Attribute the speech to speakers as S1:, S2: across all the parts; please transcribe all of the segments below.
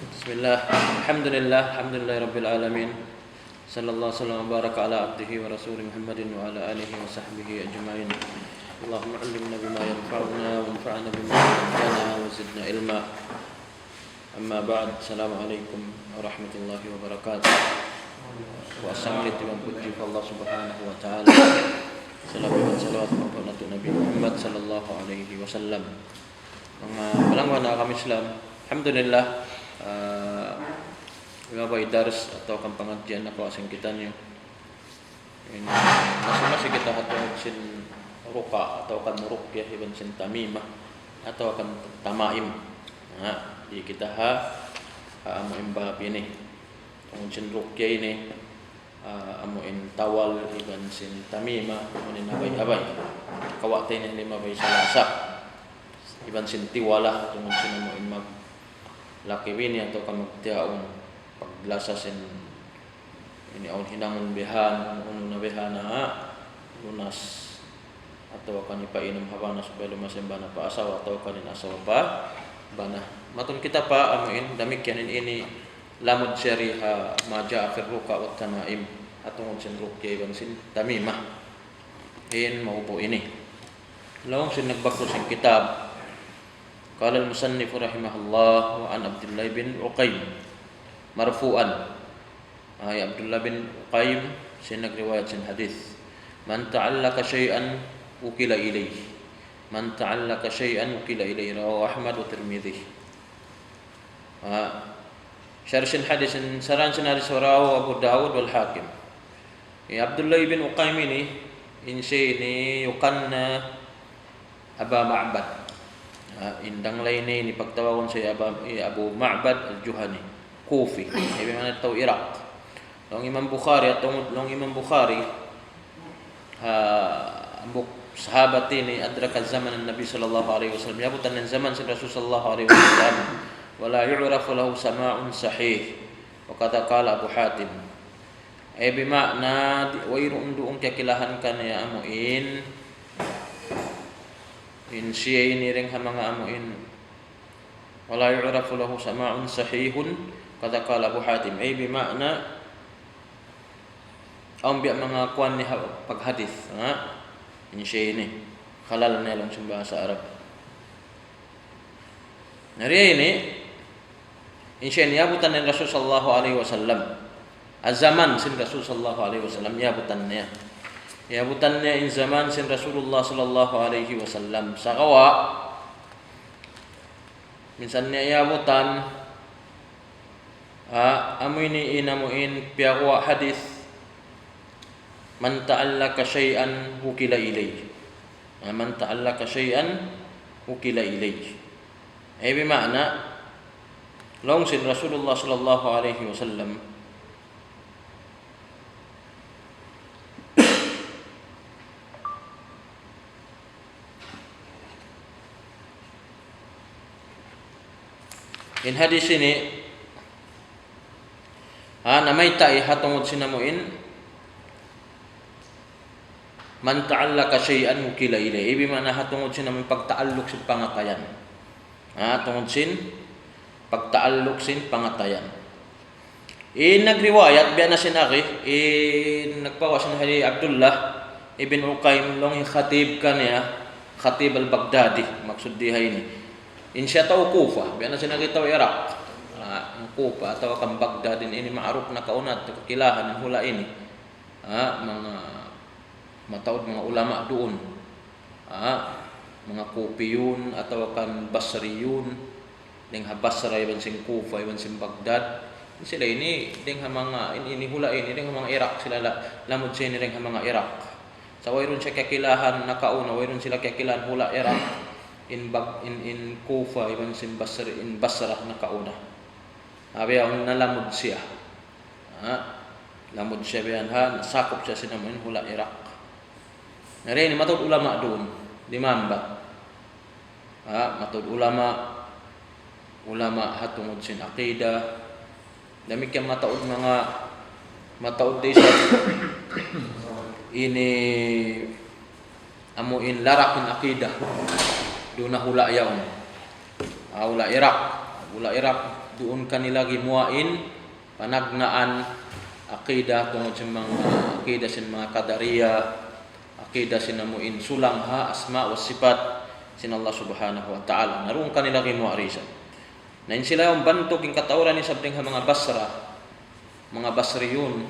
S1: Bismillah, alhamdulillah rabbil alamin. Sallallahu sallam wa baraka ala abdihi wa rasulih Muhammadin wa ala alihi wa sahbihi ajma'in. Allahumma 'allimna bima yanfa'una wanfa'na bima 'allamtana wa zidna ilma. Amma ba'd. Assalamualaikum warahmatullahi wabarakatuh. Wa assalamualaikum warahmatullahi Allah subhanahu wa ta'ala. Salam dan salawat kepada Nabi Muhammad sallallahu alaihi wasallam. Mga palangwan na kami Islam. Alhamdulillah, gabay daras atau kang pangadyan ako asing kita niyo. Masing-masing kita hatong sin ruka atau kan ruqyah iban sin tamimah atau kan tamaim. Di kita amo imbab ini. Tungod sin ruqyah ini amuin tawal iban sin tamimah amuin abay-abay. Kawatay ni lima bay salasa. Iban sin tiwala tungod sin amuin mag laki wini atau kamu tiaun paglasa sin ini aun hinangon behan unu na behana lunas atau kan ipainom habana supaya lumasen bana pa asawa atau kanin asawa pa bana matun kita pa amuin damikian ini lamud syariha maja akhir ruka wa tanaim atau sin ruqyah ibang sin tamimah mau po ini lawang sin nagbakto sin kitab. Qala al-musannif rahimahullah wa an Abdullah bin Uqaym marfu'an. Abdullah bin Uqaym siya nagriwayat sin hadith. Man ta'allaka syai'an ukila ilayhi. Man ta'allaka syai'an ukila ilayhi. Rawahu Ahmad wa Tirmidzi. Syarh sin hadith saran sin hadith rawahu Abu Dawud wal Hakim. Abdullah bin Uqaym ini yukanna Aba Ma'bad. Indang lain ni pagtawagin sa Abu Ma'bad al-Juhani, Kufi. Ibig man ito Iraq. Long Imam Bukhari at long Imam Bukhari sahabat ini adraka zaman Nabi sallallahu alaihi wasallam. Yabutan ng zaman si Rasul sallallahu alaihi wasallam. Wala yu'rafu lahu sama'un sahih. Wa kata qala Abu Hatim. Bima'na wairun duong kakilahan kanya amuin siya ini ring mga amuin wala yu'rafu lahu sama'un sahihun kata qala Abu Hatim bima'na biya mga kuan ni paghadith siya ini halal na lang sa bahasa Arab nari ini siya niyabutan ng Rasul sallallahu alaihi wasallam azaman sin Rasul sallallahu alaihi wasallam niyabutan niya in zaman sin Rasulullah sallallahu alaihi wasallam sa kawa minsan niya yabutan amoy ni inamuin piyawa hadith man ta'allaka syai'an wukila ilayhi man ta'allaka syai'an wukila ilayhi bima'na long sin Rasulullah sallallahu alaihi wasallam in hadis ini namay ta'i hatungod sinamuin man ta'allaka syai'an wukila ilayhi ibig man hatungod sinamuin pagtaallok sin pangatayan tungod sin pagtaallok sin pangatayan nagriwayat biya na sinaki nagpawas na hali Abdullah ibn Uqaym long khatib kaniya khatib al-Baghdadi maksud dihay ni siya tao Kufa, biya na sinagitaw Iraq. Ang Kufa atau kang Baghdad ini ma'aruf na kaunat kakilahan ng hula ini. Mga mataod mga ulama doon. Mga Kupiyun atau kan Basriyun, ding Basra iban sing Kufa iban sing Baghdad. Sila ini ding mga ini hula ini ding mga Iraq sila lamod siya ni ding mga Iraq. Sa wayron siya kakilahan na kauna, wayron sila kakilahan hula Iraq. In Kufa iban sin Basra in Basra na kauna abiya nalamod siya lamod siya biyan nasakop siya sinamuin hula Iraq narin matod ulama doon limamba matod ulama hatungod sin aqida dami kang mataod di sa ini amuin larak in aqida doon na hula yaon hula Iraq doon kanila gimuain panagnaan akidah tungod sa mga akidah sin mga kadariya, akidah sin namuin sulang ha asma wa sifat sin Allah subhanahu wa ta'ala. Naroon kanila gimuarisan. Nain sila yung bantok yung katauran ni sabding mga Basra, mga Basriyun,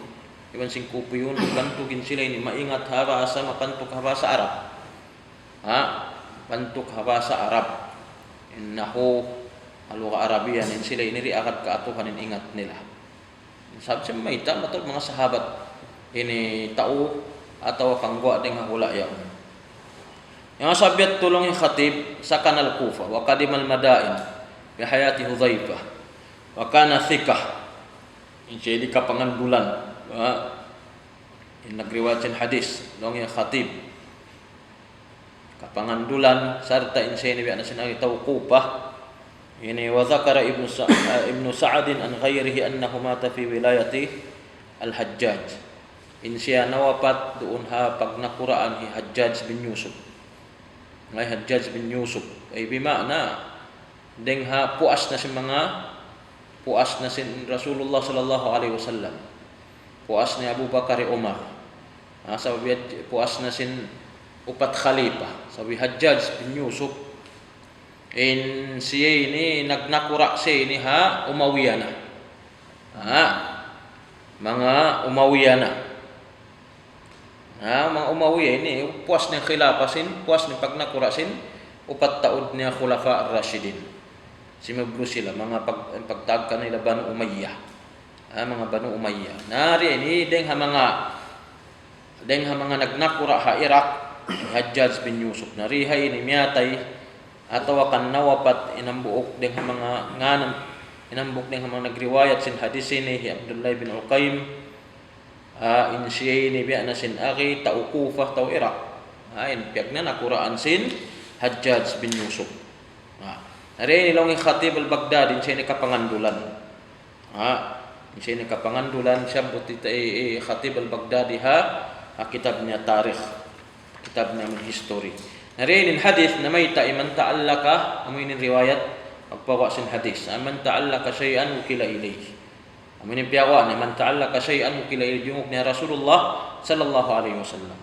S1: iban sing kupo yun, bantugin sila ini maingat haba sa mapantok haba sa Arab. Pantok haba sa Arab. Innahu aluga Arabian in sila iniri akad kaatuhan in ingat nila. Sabi siya may matod mga sahabat ini tao atau kangwa ding hula yaon. Yang sabiat tulong yung khatib sa kanal Kufa wa qadimal madain bi hayati Hudzaifah wa kana thiqah. Jadi kapangandulan in nagriwayat hadis long yung khatib kapangandulan sarta insya ini biana sinari tawqufah. Ini wa dzakara Ibnu Sa'd an ghairihi annahu mata fi wilayati Al-Hajjaj. Insya nawapat doon ha pag nakuraan hi Hajjaj bin Yusuf. Ngay Hajjaj bin Yusuf ay bimakna deng ha puas na sin Rasulullah sallallahu alaihi wasallam. Puas ni Abu Bakar Umar. Sabi puas na sin upat khalifah. Sabi Hajjaj bin Yusuf in siya ini nagnakura siya ini ha Umayyana. Mga Umayyana. Mga Umayyah ini puas ng khilafah sin, puas ng pagnakura sin upat taod niya khulafa ar-Rashidin. Simablo sila mga pagtag kanila Banu Umayyah. Mga Banu Umayyah. Nari ini deng ha mga nagnakura ha Iraq Hajjaj bin Yusuf. Narihay ini miyatay atau akan nawapat inambuok deng mga nganan inambuk deng mga nagriwayat sin hadis ini Abdullah bin Uqaym in siya ini biya na sin aki tau Kufah tau Iraq in piyak na nakuraan sin Hajjaj bin Yusuf. Hari ini long khatib al-Baghdadi siya ini kapangandulan siya ini kapangandulan siya buti khatib al-Baghdadi kitabnya tarikh, kitabnya history. Nariin hadis na may man ta'allaka amin riwayat pagpawa sin hadis man ta'allaka shay'an ukila ilayhi amin piyawa ni man ta'allaka shay'an ukila ilayhi jungok ni Rasulullah sallallahu alaihi wasallam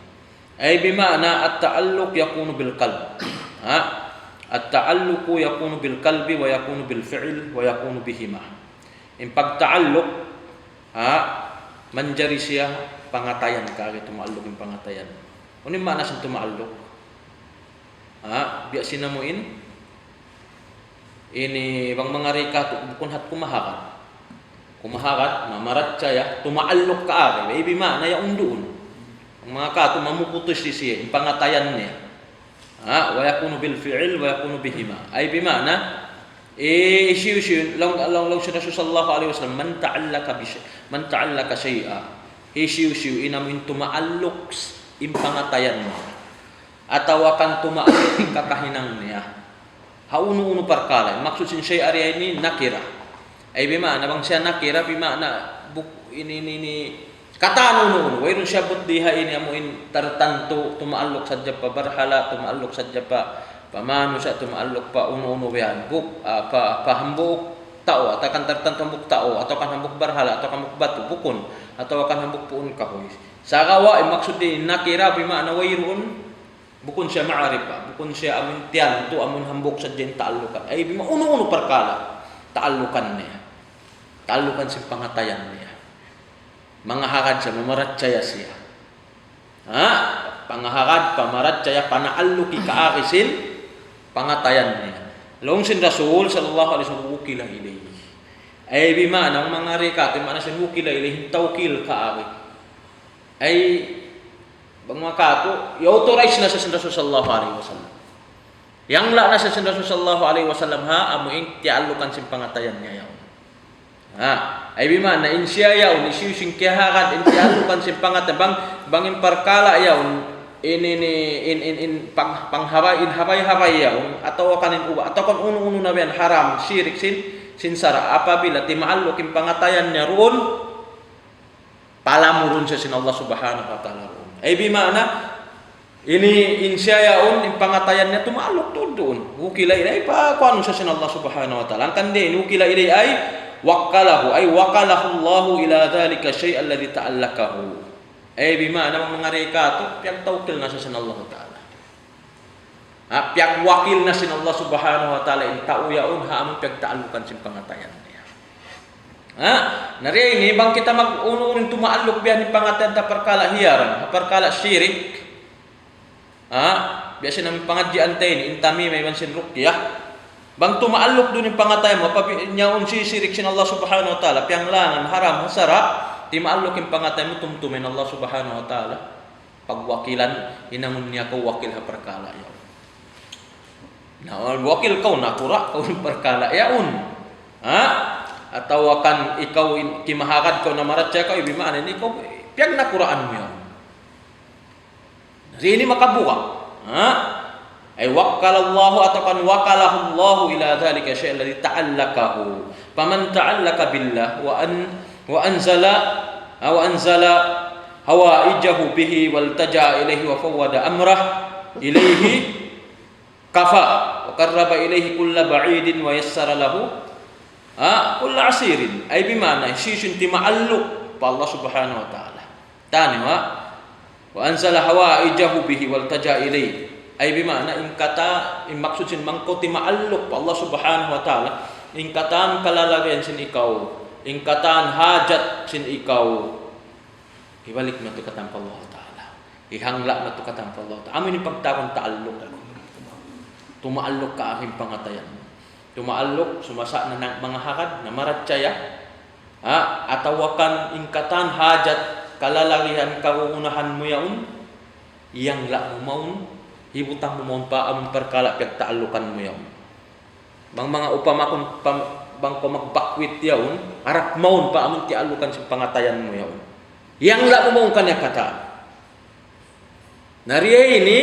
S1: ay bima'na at-ta'alluq yakunu bil qalb at-ta'alluq yakunu bil qalbi wa yakunu bil fi'l wa yakunu bihima in pagta'alluq manjari siya pangatayan ka tumaalluq in pangatayan unin mana sa tumaalluq biya sinamuin ini bang mga rika bukun hat kumahakat mamarat siya tumaalok ka ari ibi ma na yaon doon ang mga kato mamukutos siya yung pangatayan niya wa yakunu bil fi'il wa yakunu bihima ay bima na siyo long si Rasul sallallahu alaihi wasallam man ta'allaka shay'a siyo inamin tumaalok yung pangatayan mo atau akan tumaalok yung kakahinang niya. Hauno-uno perkara. Maksud sin syai' area ini nakira. Ay bimana bang siya nakira bimana ini kata uno-uno. Wayron siya buddiha ini amuin tertentu tumaalok sadya pa barhala, tumaalok sadya pa pamano siya tumaalok pa uno-uno yan. Pahambuk tao atau kan tertentu hambuk tao atau kan hambuk barhala atau kan hambuk batu bukun atau kan hambuk puun kahoy. Sa kawa maksud din nakira bimana wayron bukun siya ma'arif bukun siya amun tiyan to amun hambok sa din taalukan ay bima uno-uno perkala taalukan niya taalukan si pangatayan niya mga hakad siya mamarat siya pangahakad pamarat siya panaaluki kaakisin pangatayan niya long sin Rasul sallallahu alaihi wasallam ukila ilayhi ay bima nang mga rikat mana sin ukila ilayhi tawkil kaaki ay bang makato i-authorize na sa Rasul sallallahu alaihi wasallam. Yang la na sa Rasul sallallahu alaihi wasallam amuing tialukan sin pangatayan niya yaon. Ay bima na insya yaon isiu sing kihakat in tialukan sin pangatang bangin perkala yaon in pangharay yaon atau kanin uba atau kan uno-uno na yan haram syirik sin sara apabila timaalok in pangatayan niya roon palamurun sa sin Allah subhanahu wa ta'ala. Ay bimana Ini insyayaun impangatayannya tu maaluk tudun. Wukila ilai pa kuanu sa Allah subhanahu wa ta'ala. Kan din wukila ilai ay wakalahu Allahu ila dhalika syai'an alladhi ta'allakahu. Ay bimana mengareka tu piak tawkil na sa Allah ta'ala. Piak wakil na sin Allah subhanahu wa ta'ala in ta'uyaun haamun piak ta'alukan sin pangatayan niya. Nari ini bang kita mag-unurin tu maaluk biyan ni pangatayan ta perkala hiyaran, perkala syirik. Biasa namin pangadjian tayo intami may mansin rukyah. Bang tumaalok doon yung pangatay mo, nyaon sisirik sin Allah subhanahu wa ta'ala, pianglangan, haram, hasara, di maalok yung pangatay mo, tumtumin Allah subhanahu wa ta'ala. Pagwakilan, inangon niya ko wakil ha perkala yaon. Na wakil kau nakura, kau perkala yaon. Atau akan ikaw kimahakad kau na maratya kau, ibimaanin, ikaw, piang nakuraan mo yaon. Ini makabuka. Ay wakalallahu atau kan wakalahu Allahu ila dhalika syai'an alladhi ta'allakahu. Faman ta'allaka billah wa anzala hawaijahu bihi wal taja'a ilaihi wa fawwada amrah ilaihi kafa wa qarraba ilaihi kulla ba'idin wa yassara lahu kulla asirin. Ay bimana sisun tima'alluk pa Allah subhanahu wa ta'ala. Tani wa anzala hawaijahu bihi wal taja'a ilaihi. Ay bimana maksud sin mangko ti maalok pa Allah subhanahu wa ta'ala ingkatan kalalagyan sin ikaw ingkatan hajat sin ikaw ibalik mo to katampa Allah ta'ala ihangla mo to katampa Allah ta'ala amin pagtakon taalok tumaalok ka aking pangatayan tumaalok sumasa na mga hakad na maratsaya atawakan ingkatan hajat kalalagyan kauunahan mo yaon iyang la mo maun hibutang mo mohon pa ang perkala piag taalukan mo yaon. Bang mga upamakon bang ko magbakwit yaon, harap maun pa amon ti alukan sa pangatayan mo yaon. Yang la mo maun kanya kata. Nariya ini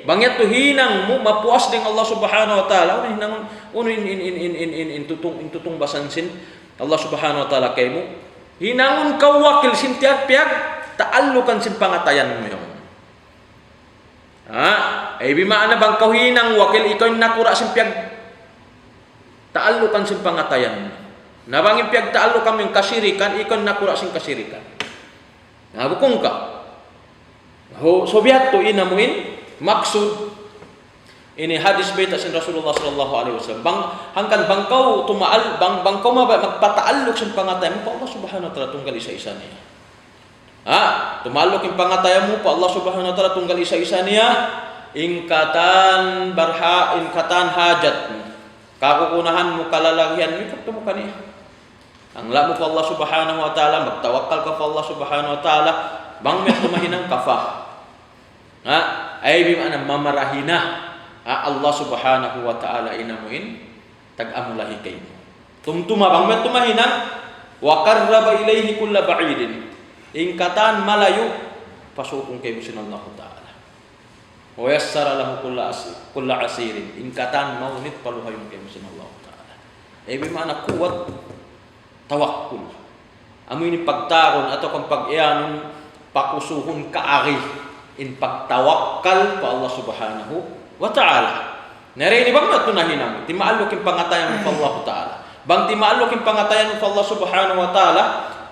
S1: bangyat tu hinang mo mapuas ding Allah subhanahu wa ta'ala hinang in tutung basansin Allah subhanahu wa ta'ala kay mo hinangon ka wakil sin tiag piag taalukan sin pangatayan mo yaon. Ay bimana bang kauhinang wakil ikaw nakura sin piag taalukan sin pangatayan. Nabangin piag taalukan yung kasirikan, ikaw nakura sin kasirikan. Bukong ka. Sobyat to inamuin maksud ini hadis beta sin Rasulullah sallallahu alaihi wasallam. Hangkan bangkau tumaal bangkau magpataaluk sin pangatayan mo Allah subhanahu wa ta'ala tunggal isa-isa niya. Tumalok yung pangatayan mo pa Allah subhanahu wa ta'ala tunggal isa-isa niya ingkatan hajat mo kakukunahan mo kalalagyan mo ikot mo kaniya ang la mo pa Allah subhanahu wa ta'ala magtawakkal ka pa Allah subhanahu wa ta'ala bang may tumahinang kafah ay bimana mamarahina Allah subhanahu wa ta'ala inamuin tag-amulahi kayo tumtuma bang may tumahinang wa qarraba ilayhi kulla ba'idin ingkatan malayo pasukong kay musin Allah ta'ala wa yassara lahu kulla asirin ingkatan maunit paluhayon kay musin Allah ta'ala bimana kuwat tawakkul amoy ni pagtaron ato kang pag-iyanon pakusuhon kaari in pagtawakkal pa Allah subhanahu wa ta'ala narini bang natunahinam ti maalok yung pangatayan mo pa Allah ta'ala bang ti maalok yung pangatayan mo pa Allah subhanahu wa ta'ala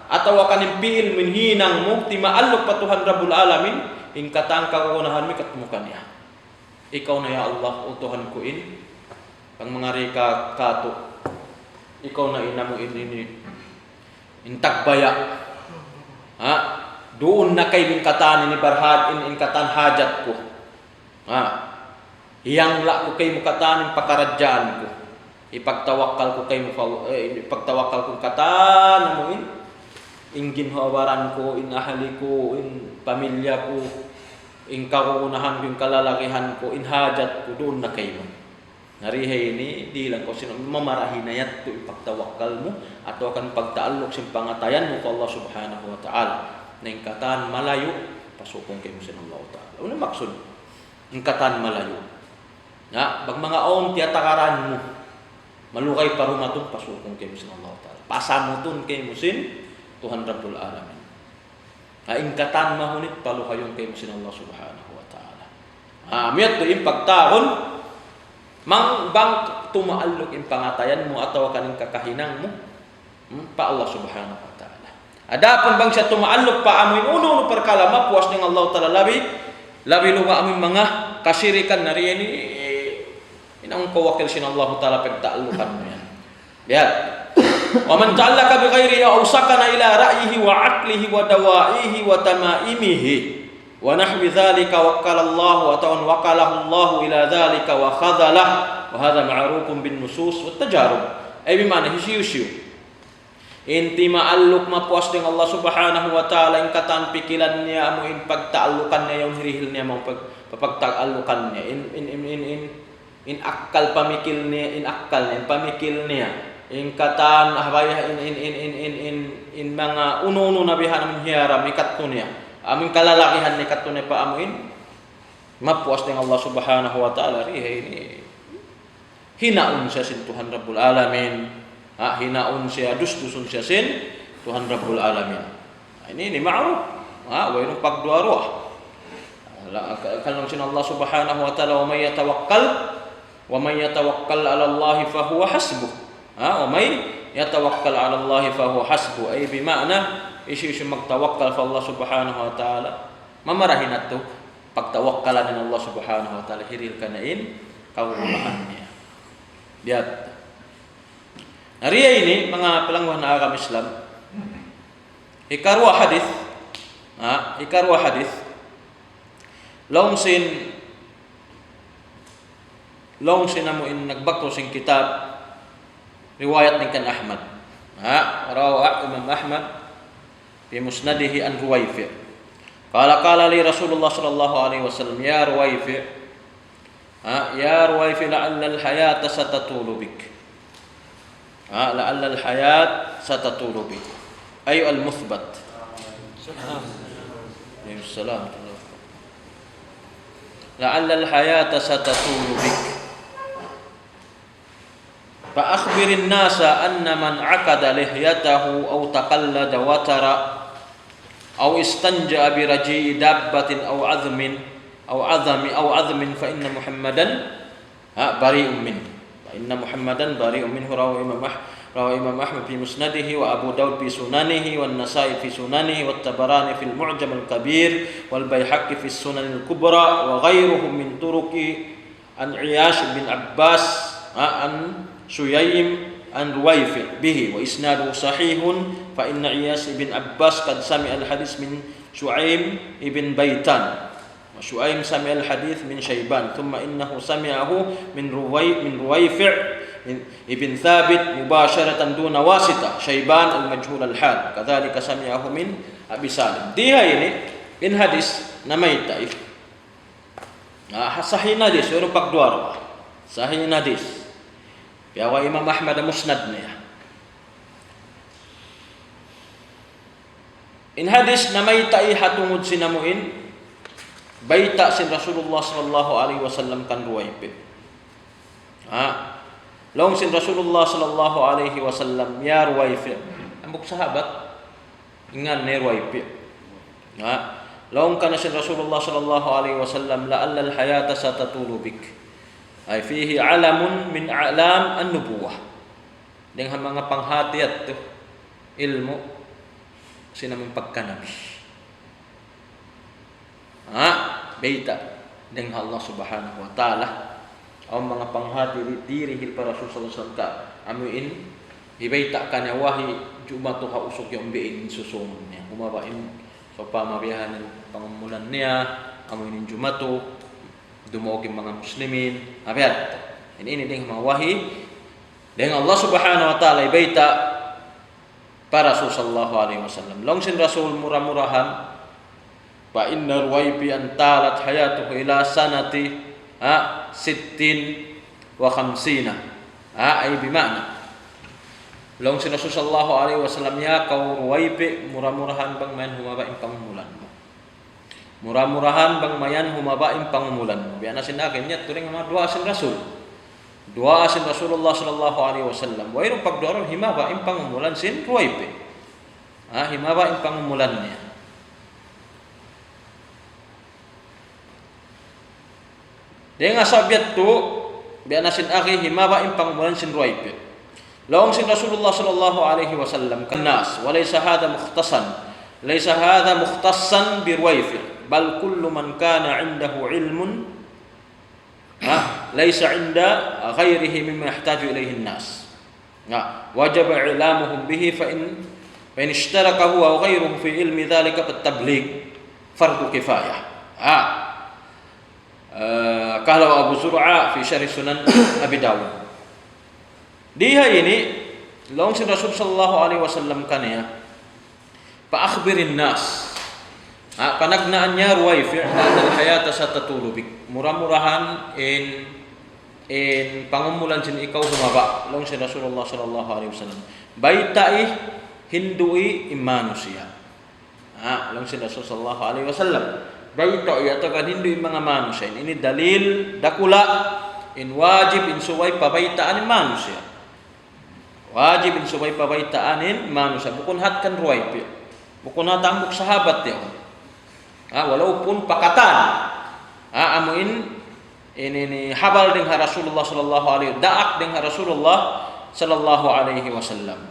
S1: atau akan impiil minhinang mo ti maalok pa Tuhan Rabbul Alamin ingkatang kakukunahan mi katumukan niya ikaw na ya Allah o Tuhan ko pang mga reka kato ikaw na ina mo intagbaya doon na kay ingkatan ni barhad ingkatan hajat ko iyang la ko kay mukatan pakaradyan ko ipagtawakkal ko kay ipagtawakkal ko katan mo in ginhawaran ko, in ahali ko, in pamilya ko, in kakunahan ko, in kalalakihan ko, in hajat ko, doon na kayo. Narihay ni, di lang ko sino, mamarahinayat ko ipagtawakkal mo, at akan pagtaalok sin pangatayan mo ko Allah subhanahu wa ta'ala. Na ingkatan malayo, pasukong kayo sin Allah ta'ala. Unang maksud, ingkatan malayo. Bag mga on, tiyatakaran mo, malukay parumatong pasukong kayo sin Allah ta'ala. Pasamutun kayo sin Tuhan Rabbul Alamin. Ingkatan mahunit paluhayon kay musin Allah subhanahu wa ta'ala. Amiyat tu impak tahun mang bang tumaalluk impangatayan mo atau kaning kakahinang mo pa Allah Subhanahu wa taala. Adapun bang siya tumaalluk pa amin uno perkala mapuas ning Allah taala labi luga amin mga kasirikan nari ini inang kawakil sin Allah taala pagtaallukan mo yan. Lihat. Wa man ta'allaka bi ghairihi aw sakana ila ra'yihi wa 'aqlihi wa dawa'ihi wa tamaimihi wa nahwi dzalika wakkala Allah wa wakalahu Allah ila dzalika wa khadhalah wa hadha ma'rufun bin nusus wa tajarub. Ay bimana hisiu inti maalluk mapuas dengan Allah Subhanahu wa taala ing katan pikilan niya amo in pagtaallukan niya yung hirihil niya mo pagtaallukan niya in akal pamikil niya in pamikil niya in katan ahbaya in mga uno-uno na bihan ng hiyaram ikat to niya aming kalalakihan ni kat to niya pa amuin mapuas dengan Allah Subhanahu wa taala ini hinaun siya sin Tuhan Rabbul Alamin hinaun siya dus-dusun siya sin Tuhan Rabbul Alamin ini ma'ruf wa yung pagduaro kalau sin Allah Subhanahu wa taala wa may yatawakkal 'ala Allah fa huwa hasbuh wa may yatawakkal 'ala Allah fa huwa hasbuh ay bimakna isu magtawakkal fa Allah Subhanahu wa taala mamarahin ato pagtawakkalan ng Allah Subhanahu wa taala hiril kanain kaunahan niya. Lihat. Nariya ini mga pelangguhan na agama Islam. Ikarwa hadith. Long sin amo in nagbakto sing kitab riwayat ni kan Ahmad. Rawa Imam Ahmad fi musnadihi an Ruwayfi'. Qala li Rasulullah sallallahu alaihi wasallam ya Ruwayfi' la'alla al-hayata satatulu bik. La'alla al-hayat satatulu bik. Ay al-muthbat. Salam. La'alla al-hayata satatulu bik. فأخبر الناس أن من عقد لحيته أو تقلد وتر أو استنجى برجيء دابة أو عظم فإن محمدا بريء منه رواه إمام أحمد في مسنده وأبو داود في سننه والنسائي في سننه والطبراني في المعجم الكبير والبيهقي في السنن الكبرى وغيرهم من طرق عن عياش بن عباس عن Suyaim an Ruwayfi' bihi wa isnaduhu sahihun fa inna Iyas ibn Abbas qad sami'a al-hadis min Shu'aim ibn Baitan wa Shu'aim sami'a al-hadis min Shayban thumma innahu sami'ahu min Ruwayfi' ibn Thabit mubasharatan duna wasita Shayban al-majhul al-hal kadzalika sami'ahu min Abi Salim. Dia ini in hadis namai taif sahih hadis suruh pak dua sahih hadis ya wa Imam Ahmad musnadnya. In hadis namai ta'i hatungud sinamuin baita sin Rasulullah sallallahu alaihi wasallam kan Ruwayfi'. Long sin Rasulullah sallallahu alaihi wasallam ya Ruwayfi'. Ambok sahabat ingan ni Ruwayfi'. Long kana sin Rasulullah sallallahu alaihi wasallam la'alla al-hayata satatulu bik. Ay fihi alamun min a'lam an-nubuwah. Dengan mga panghatiat to ilmu sinamang pagkanabi. Baita dengan Allah Subhanahu wa taala ang mga panghati dirihil para susunod ka amuin ibaita kana wahi jumato ka usok yung biin susunod niya. Humabain so pamabiyahan ng pangamulan niya amuin jumato dumogin mga muslimin abiat ini ding mga wahi dengan Allah Subhanahu wa taala ibaita para Rasul sallallahu alaihi wasallam long sin Rasul murah-murahan fa inna Ruwayfi antalat hayatuhu ila sanati 60 wa 50 ay bimakna long sin Rasul sallallahu alaihi wasallam ya kau Ruwayfi murah-murahan bang main humabain pangumulan murah-murahan bang mayan humabain pangumulan biana sinakin niya turing mga dua asin Rasulullah sallallahu alaihi wasallam wa iru pagdoro himabain pangumulan sin Ruwayfi himabain pangumulan niya Dengan sabiat tu bi anasin akhihi maba impang mulan sin ruwaib. Lawang sin Rasulullah sallallahu alaihi wasallam kan nas wa laysa hadha mukhtassan bi ruwaib bal kullu man kana 'indahu ilmun laysa 'inda ghairihi mimma yahtaju ilayhi an-nas. Wajib i'lamuhum bihi fa in ishtaraka huwa wa ghairuhu fi ilmi dhalika fatabligh fardu kifayah. Kalau Abu Zur'a fi syarh Sunan Abi Dawud. Dia ini long sin Rasul sallallahu alaihi wasallam kan ya. Fa akhbirin nas. Panagnaannya ruwaifi' al hayata satatulu bik. Murah-murahan in pangumulan sin ikaw humaba long sin Rasulullah sallallahu alaihi wasallam. Baitai hindui imanusia. Long sin Rasul sallallahu alaihi wasallam. Baitai atau kan hindu mga manusia. Ini dalil dakula in wajib in suway pabaitaan manusia. Wajib in subay pabaitaanin manusia bukun hatkan ruwaib bukun hatambuk sahabat ya walaupun pakatan amuin ini habal dengan Rasulullah sallallahu alaihi daak dengan Rasulullah sallallahu alaihi wasallam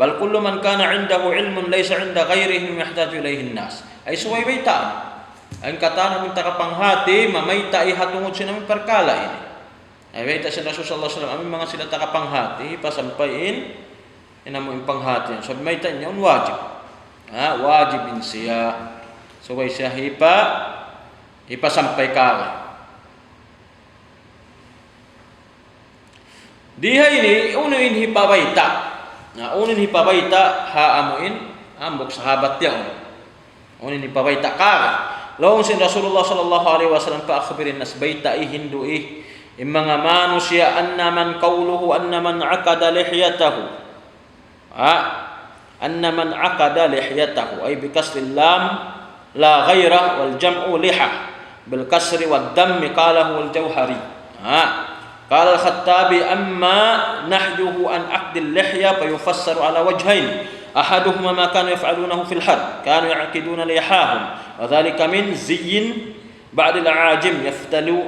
S1: bal kullu man kana indahu ilmun laysa inda ghairihi yahtaju ilayhi an-nas ay suway baitaan ang kata namin takapanghati mamaytai hatungod sinami perkala ini. Ay sa Rasulullah sallallahu alaihi wasallam amin mga sila takapanghati pasampayin inamo impanghati so may tanya wajib wajibin siya so way siya ipasampay ka diha ini unuin hipabaita unin hipabaita amuin ambok sahabat yang unin hipabaita ka lawang sin Rasulullah sallallahu alaihi wasallam pa akhbirin nas baita'i hindui mga manusia anna man qawluhu anna man aqada lihyatahu anna man aqada lihyatahu ay bi kasri lam la ghaira wal jam'u liha bil kasri wad dam qalahu al jawhari qala al khattabi amma nahyuhu an aqd al lihya fa yufassaru ala wajhain ahaduhuma ma kanu yaf'alunahu fil had kanu ya'qiduna lihahum wa dhalika min ziyyin بعد العاجم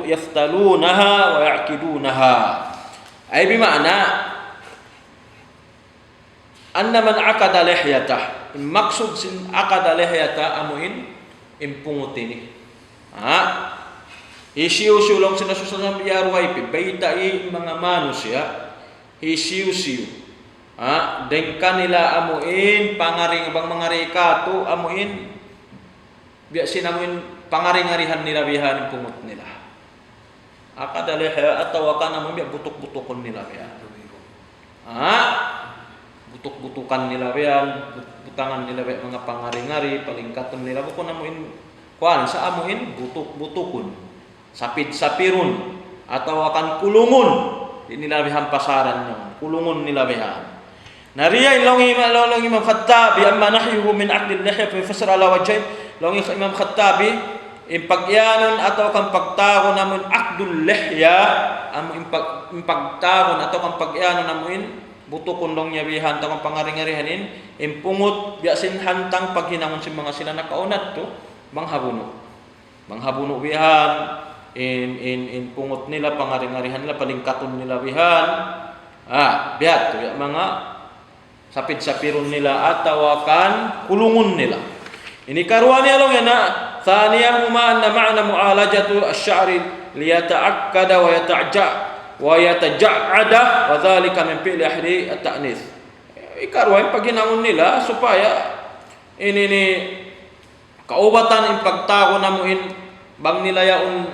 S1: يفتلونها ويعقدونها أي بمعنى أن من عقد لحيته المقصود سن عقد لحيته أمين إمبوتيني isiu-siu long sinasusam ya ruwaipi baitai mga manusia isiu-siu dengkan nila amuin pangaring bang mangarikato amuin biasin amuin pangaring-arihan nila bihan pungut nila. Akadalih atau akan namun butuk-butukon nila bihan. Butuk-butukan nila bihan, butangan nila bihan mga pangaring-ari, palingkaton nila buko namuin kuan sa amuin butuk-butukon. Sapid-sapirun atau akan kulungun di nila bihan pasaran nyo. Kulungun nila bihan. Nariya ilong Imam Khattabi amma nahyuhu min aqdil lihya fa yufassaru ala wajhain. Long Imam Khattabi impagyanon atau kang pagtago namun aqdul lihya am impagtagon atau kang pagyanon namun butukon dong yabihan tang pangaring-arihanin impungut biasin hantang paghinangon si mga sila nakaunat to manghabuno bihan in pungut nila pangaring-arihan nila palingkaton nila bihan biat to mga sapid-sapiron nila atau akan kulungun nila ini karuani along yana thaniyahuma anna ma'na mu'alajatu asy-sya'ri liyata'akkada wa yataja'ada wa dhalika min fi'li ahli at-ta'nis ikaruan paghinangon nila supaya ini kaubatan impagtago namuin bang nila yaon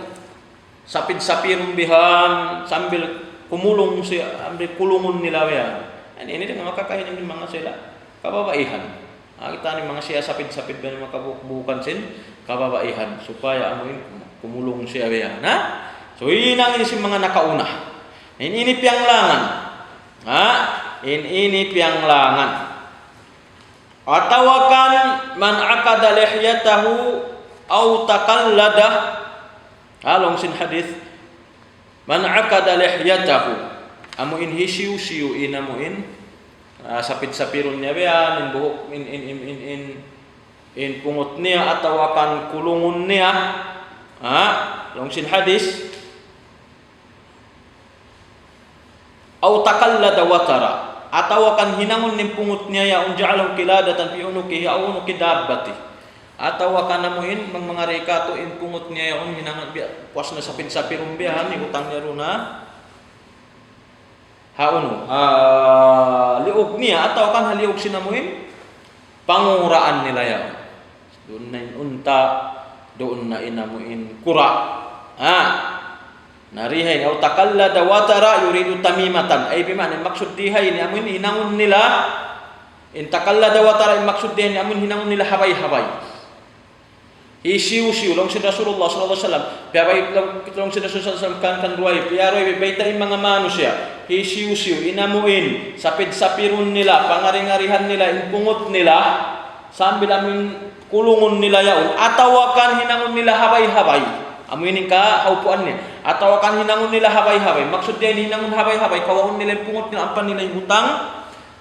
S1: sapid-sapirong bihan sambil kumulong siya ambil kulungon nila yan ini dengan makakahinan ng mga sila kababaihan kita ni mga siya sapid-sapid ba ng makabukan sin kababaihan supaya amuin kumulong siya biya so inang ini si mga nakauna ini pianglangan ini pianglangan atawakan man aqada lihyatahu aw taqallada along sin hadith man aqada lihyatahu amuin hisiu-siu inamuin sapid-sapirun niya biyan in buhok in pungot niya atau akan kulungun niya long sin hadis au takallada watara, atau akan hinangon ning pungot niya ya unja'alahu qiladatan fi unukihi au unuki dabbati, atau akan namuin mga reka to in pungot niya ya hinangon puas na sapin-sapirong biyahan ni utang niya runa hauno liog niya, atau akan haliog sinamuin panguraan nila ya doon na unta, doon na inamuin kura. Narihay au takallada watara yuridu tamimatan, ay bimana maksud dihay ni amun hinangon nila in takallada watara, maksud dihay ni amun hinangon nila habay-habay isiu-siu long si Rasulullah sallallahu alaihi wasallam piyabay long si Rasulullah sallallahu alaihi wasallam kan ruay piyaroy bayta in mga manusia isiu-siu inamuin sapid-sapirun nila pangaring-arihan nila in pungot nila sambil amun kulungon nila yaon, atawa kan hinangon nila habay-habay amuinin ka haupuan niya, atau kan hinangon nila habay-habay, maksud dia hinangon habay-habay kawaon nila pungot nila ampan nila yung utang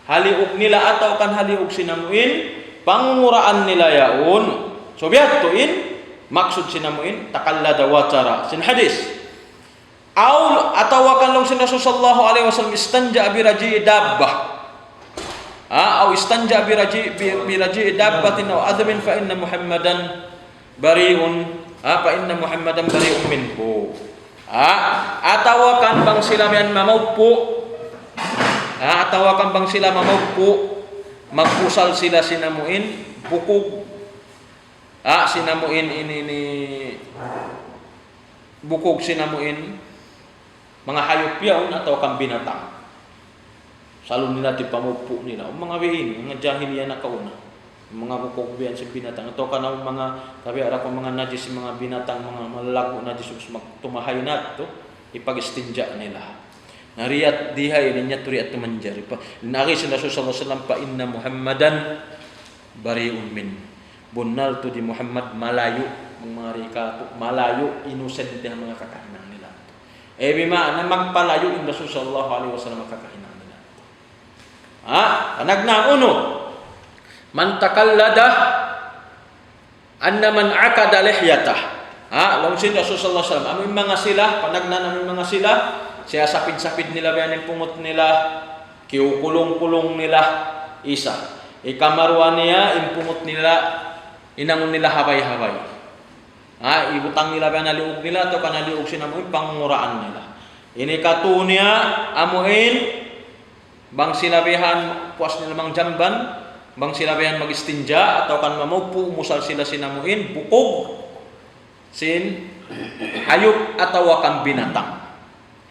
S1: haliog nila, atau kan haliog sinamuin pangunguraan nila yaon. So biat tuin maksud sinamuin takallada watara sin hadis atau kan long sin Rasul sallallahu alaihi wasallam istanja bi raji dabbah au istanja bi raji dabbatin au admin fa inna Muhammadan bariun fa inna Muhammadan bariun minhu. Atau kan bang sila yan mamaupo, atau kan bang sila mamaupo magpusal sila sinamuin bukog sinamuin ini bukog sinamuin mga hayop yaon atau kan binatang salo nila ti pamupo nila mga wiin mga jahiliya na kauna mga bukog biyan sa binatang atau kan mga tabi ara ko mga najis mga binatang mga malalago najis magtumahay na to ipag-istinja nila nariyat dihay niya turi at tumanjari pa nari si Rasul sallallahu alaihi wasallam pa inna Muhammadan bariun min bunal to di Muhammad malayo mga rikato malayo innocent ang mga kakahinang nila bima na magpalayo in Rasul sallallahu alaihi wasallam kakahinang nila anagna uno man takallada anna man akada lihyatah long sin Rasul sallallahu alaihi wasallam amin mga sila panagna namin mga sila siya sapid-sapid nila bayan yung pungot nila kiukulong-kulong nila isa ikamarwa niya yung pungot nila inangon nila habay-habay ibutang nila bayan naliog nila to kanaliog sinamuin panguraan nila ini katunya amuin bang sinabihan puas nila mang jamban bang sinabihan magistinja atau kan mamupu musal sila sinamuin bukog sin hayop atau kan binatang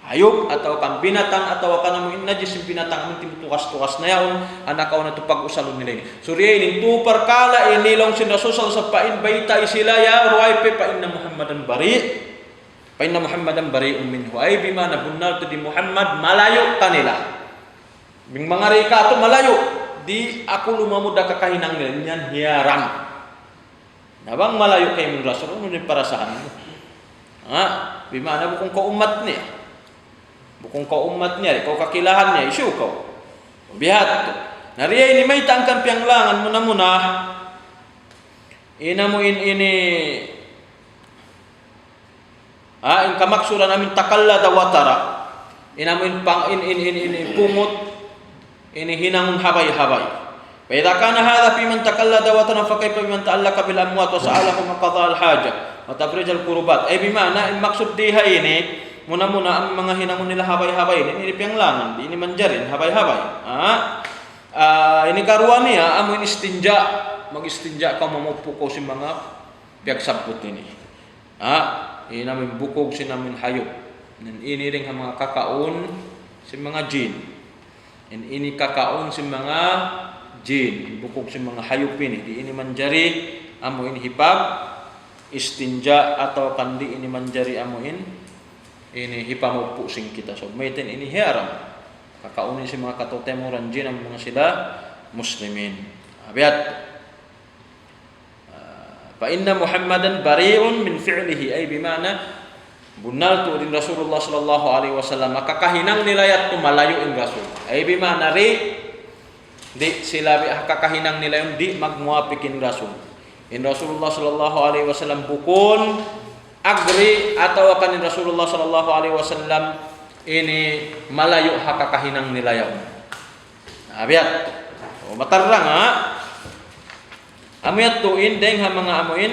S1: hayop atau kan binatang atau kan namuin najis yung binatang amun timutukas-tukas na yaon anak kaon na to pag-usalon nila ini surya ini tu perkala ini long sin Rasul sa pain baita isila ya ruay pe pa inna Muhammadan bari'un minhu ay bimana bunal to di Muhammad malayo kanila bing mga reka to malayo di ako lumamuda kakahinang nila yan hiyaram nabang malayo kay min Rasul ano ni parasahan mo bimana bukong kaumat niya bukong kaumat niya ikaw kakilahan niya isyu ko bihat nariya ini may tangkan pianglangan muna inamuin ini in kamaksuran namin takallada watara inamuin pang in pungot ini hinangun habay-habay. Fa idza kana hadha fi man takallada wa tanafa kayfa man ta'allaqa bil amwat wa sa'alahu maqada al haja wa tabrij al qurbat. Bimana maksud diha ini muna-muna ang mga hinangun nila habay-habay ini pianglangan ini manjarin habay-habay. Ini karuan niya amo istinja magistinja ka mamupo ko si mga piagsabot ini. Inamin bukog sinamin hayop. Ini ring mga kakaon si mga jin. Ini kakaon si mga jin, bukog si mga hayop ini manjari amo ini hipag istinja atau kandi ini manjari amo ini hipamupo sing kita so maiten ini haram kakaunin si mga katotemuran jin ang mga sila muslimin abiyat fa inna Muhammadan bari'un min fi'lihi ay bimana bunal tu din Rasulullah sallallahu alaihi wasallam kakahinang nilayat tumalayo in Rasul ay bimana di sila kakahinang nila yung di magmuapikin Rasul in Rasulullah sallallahu alaihi wasallam bukon agri atau akan Rasulullah sallallahu alaihi wasallam ini malayo hakakahinang nilayaw. Abiyat. O matarang ha. Amuyat tuin deng ha mga amuin.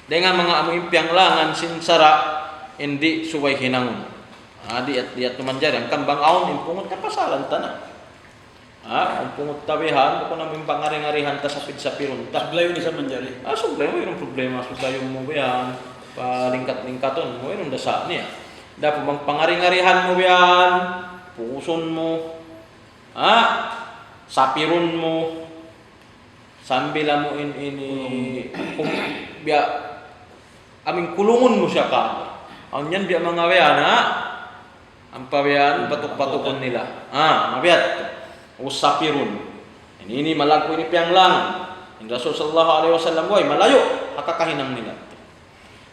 S1: Deng ha mga amuin pianglangan sinsara hindi suway hinangon. Di at tumanjar ang kambang aon impungot kapasalan ta ang pungot tabihan ko namin pangaring-arihan ta sa sapirun ta.
S2: Suglayo ni sa manjari.
S1: Suglay mo yung problema suglayo mo yan. Palingkat-lingkaton mo yung dasa niya. Dapat bang pangaring-arihan mo yan, puson mo, sapirun mo, sambila mo ini kung biya aming kulungon mo siya ka. Ang yan biya mga wayan ang pawiyan batok-batokon nila. Mabiyat. Usapirun. Ini malagpo ini piang lang. Yung Rasul sallallahu alaihi wasallam way malayo hakakahinang nila.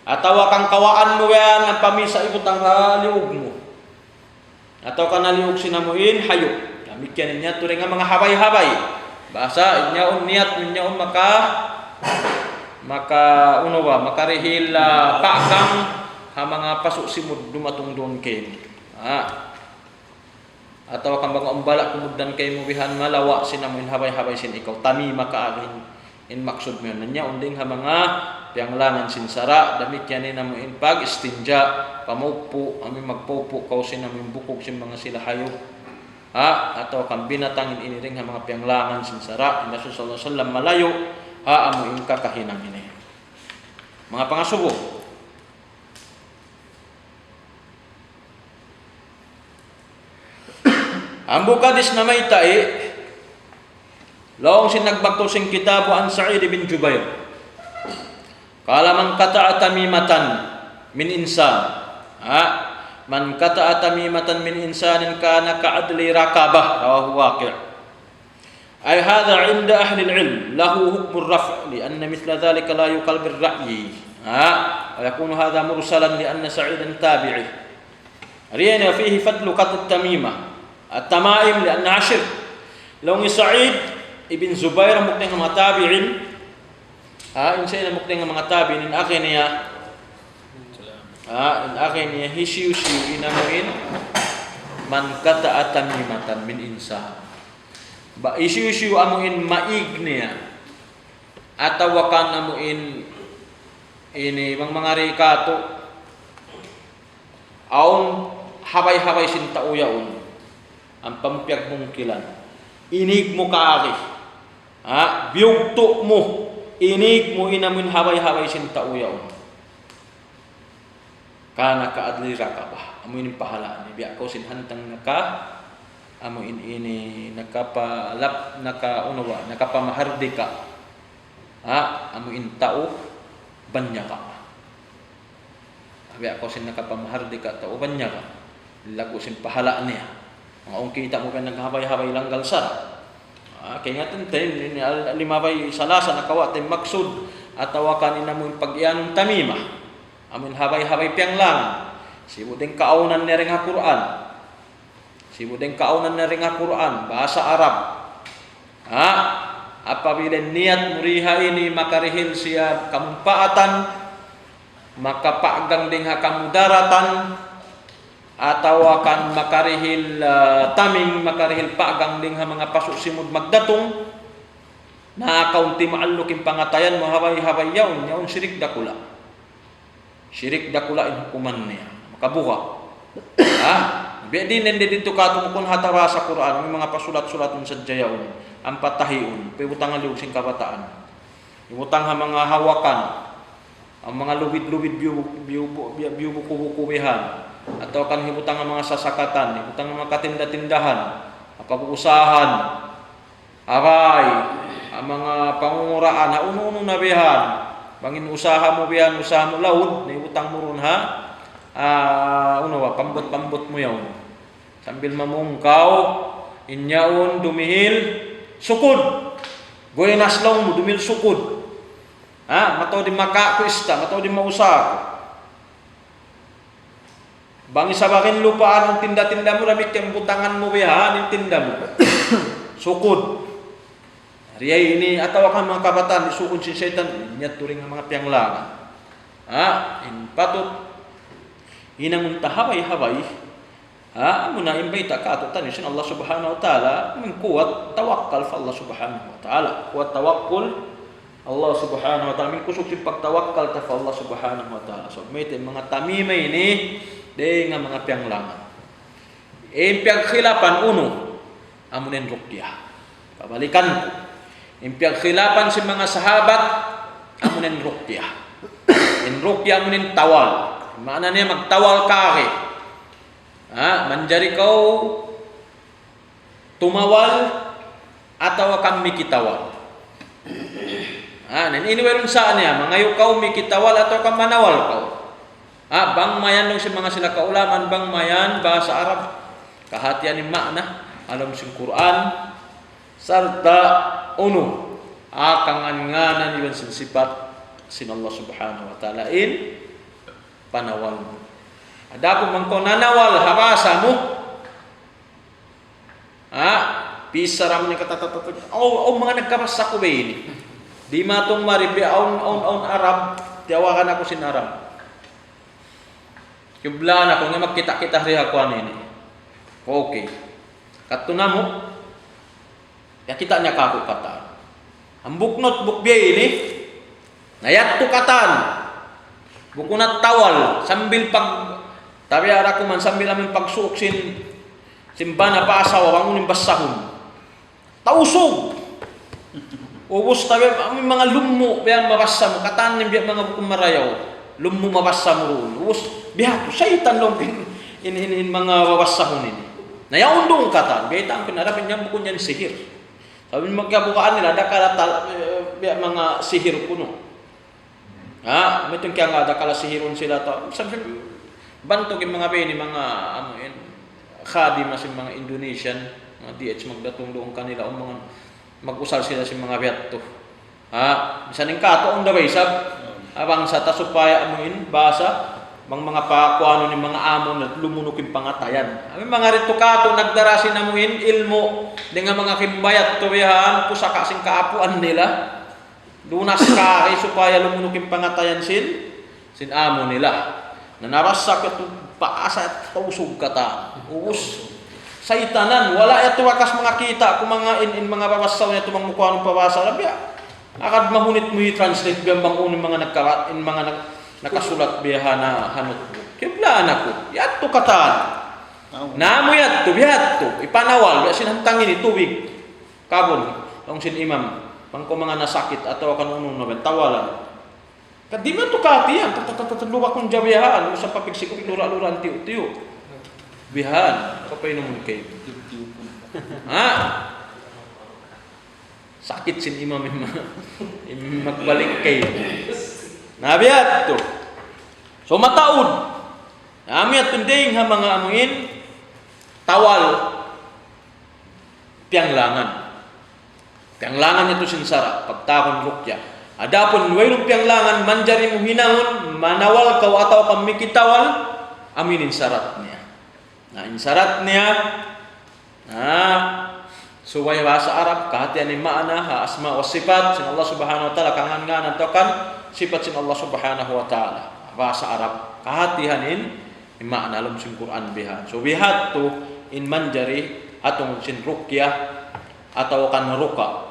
S1: Atawa kang kawaan mo yan ang pamisa ibutang liug mo. Ataw ka naliug sinamuin hayo. Namikyan niya turing nga mga habay-habay. Basa inyaon niyat inyaon makarihil kaakang ha mga pasok simud dumatong doon kay. Atau kang mga umbala kumuddan kay mubihan malawa sinamuin habay-habay sin ikaw tami makaagin in maksud mo nanya unding ha mga pianglangan sinsara damit yan namuin pag istinja pamupo amin magpupo kaw sinamuin bukog sin mga sila hayop atau kang binatangin iniring ha mga pianglangan sinsara Rasul sallallahu alaihi wasallam malayo amuin kakahinang ini mga pangasubo. Ang bukadis na may tae, laong sinagbakto sing kitabo an Sa'id bin Jubair. Kala man kata'a tamimatan min insan. Man kata'a tamimatan min insanin kana ka'adli rakabah. Rawahu Waqi'. Ay hadha 'inda ahli al-'ilm lahu hukm ar-raf' li anna mithla dhalika la yuqal bir-ra'yi. Wa yakunu hadha mursalan li anna Sa'idan tabi'i. Riyana fihi fadlu qat-tamimah. At-tamaim lianna ashir. Laung Sa'id ibn Zubair mukdeng mga tabi'in. Insay na mukdeng mga tabi'in in akin niya. In akin niya hisyu inamuin man kata'a tamimatan min insa. Ba hisyu amuin maig niya. Atawakan amuin ini mga rikato. Aon habay-habay sin tauyaon. Ang pampiyag mong kilan. Inig mo kaagi. Biyugto mo. Inig mo inamin habay-habay sin tauyaw. Kana kaadli rakabah. Amuin pahala ni biya ko sin hantang amuin ini nakapalap nakapamahardi ka. Amuin tao banya ka. Biya ko sin nakapamahardi ka tao banya ka. Lago sin pahala niya. Ang kita mo ka naghabay-habay lang galsar. Kaya nga tintin, limabay salasa nakawa tin maksud at tawakan ina mo pag-ianong tamima. Amin habay-habay piang lang. Sibudeng kaunan na ring Quran. Sibudeng kaunan na ring Quran. Bahasa Arab. Apabila niat muriha ini makarihil siya kamumpaatan, makapagang ding kamudaratan, atau akan makarihil taming makarihil pagang ding ha mga pasok simud magdatong na kaunti maallukin pangatayan mo habay-habay yaon syirik dakula in hukuman niya makabuka biya din dito katumukon hatara sa Quran may mga pasulat-sulatun sa jayaon ang patahiun pibutang aliw sing kabataan ibutang ha mga hawakan ang mga lubid-lubid biubuku-bukubihan atau kan hibutang ang mga sasakatan, hibutang ang mga katinda-tindahan, pag-uusahan, aray, ang mga pangunguraan, uno-uno na bihan, bangin usaha mo bihan, usaha mo laud, hibutang mo ron pambot-pambot mo yaw. Sambil mamungkaw, inyaon, dumihil, sukod. Buenas lang mo, dumihil sukod. Mataw di makakwista, mataw di mausaha. Bang isa bakin lupaan ang tinda-tinda mo, lamit yung butangan mo biha, yung tinda mo. Sukod. Riyay ini, atawa ka mga kabataan, isukod si Satan, niya turing ang mga pianglangan. In patot, hinangun tahaway-haway, muna imbay takato tanishin Allah subhanahu wa ta'ala, kuat tawakkal fa Allah subhanahu wa ta'ala. Kuat tawakkul Allah subhanahu wa ta'ala. Min kusog si pagtawakkal ta fa Allah subhanahu wa ta'ala. So, may mga tamima ini, de nga mga piyanglangan. Piyagkhilapan, uno, amunin ruqyah. Pabalikan ko. Piyagkhilapan si mga sahabat, amunin ruqyah. Ruqyah amunin tawal. Maana niya magtawal kake. Manjari kau tumawal atau kang mikitawal. Ini meron saan niya, mangayo kau mikitawal atau kang manawal kau. Bang mayan nung si mga sila kaulaman, bang mayan bahasa Arab. Kahatian ni makna alam sing Quran serta uno kanganganan iban sin sifat sin Allah subhanahu wa ta'ala panawal mo. Ada ko mangko nanawal harasa mo. Pisara mo ni katatatat. Mga nagkabasa ko ba ini? Di matong maribi on Arab, tiyawakan ako sin Arab. Kiblaan ako nga magkita-kita riha ko ini. Okay. Katuna mo, ya kita niya kako katan. Ang buknot bukbiya ini, nayat to katan. Bukunat tawal, sambil tabi ara ko man sambil amin pagsuok simbana pa asawa wangunin basahon. Tausog. Ubos tabi amin mga lummo biyan mabasa mo katan ng mga bukong marayaw. Lummo mabasa mo roon. Ubos bihato saytan long in mga babasahon ini. Nayaundong katan, biya ang pinarapin niya bukon niyan sihir. Sabi magkabukaan nila dakala mga sihir kuno. Metong kaya nga dakala sihiron sila to. Sabi bantog yung mga bini mga khadim na si mga Indonesian, mga DH magdatong doon kanila o mga mag-usal sila si mga biyato. Bisan yung kato ang daway sab abang sa tasupaya basa mga pakuano ni mga amon at lumunok yung pangatayan. Ang mga rito kato nagdarasin amuin ilmo dengan mga kimbayat tuwihan pusaka sing kaapuan nila. Lunas ka supaya lumunok yung pangatayan sin amo nila. Nanarasa ka ito paasa at pausog ka ta. Uus. Saitanan. Wala ito wakas mga kita kung mga mga babasaw na ito mga mukha ng pabasa. Labya. Akad mahunit mo i-translate biyang bang unin mga nakasulat biyaha na hanot mo. Kiblaan ako. Yato kataan. Namo yato. Biyato. Ipanawal. Biya sinantangin itubig. Kabon. Ang sin imam. Pangko mga nasakit atau kanunong naman tawalan. Kadi man to katiyan luwa kong jabihan sa papigsik ko lura-luran tiyo-tiyo. Bihan, kapay naman kay. Sakit sin imam magbalik kay. Nabiat to. So mataud. Nami at tunding ha mga amuin tawal pianglangan. Pianglangan ito sinsara, pagtakon rukya. Adapun wailong pianglangan, manjari mo hinangon, manawal kau atau pamikitawal, aminin syarat niya. Insarat niya, suway bahasa Arab, kahatian ni ma'ana, asma wa sifat, sin Allah subhanahu wa ta'ala, kangan-ngan kan sifat sin Allah subhanahu wa ta'ala. Bahasa Arab, kahatianin, ni ma'ana alam sin Quran bihan. So bihat to, in manjari, atong sin rukyah, atau kan ruka.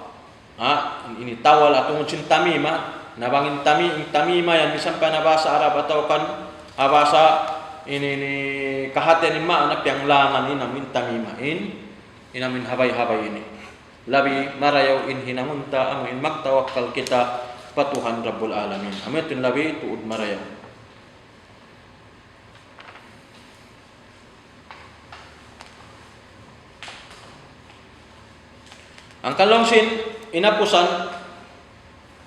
S1: Ini tawal atau muncin tamima, nabangin tamima yang bisa na bahasa Arab atau kan bahasa ini kahatian ima anak yang langan ini namin tamima inamin habay-habay ini. Labi marayaw in hinamunta amin magtawakkal kita patuhan Rabbul Alamin. Amin labi tuud marayaw. Ang kalongsin inapusan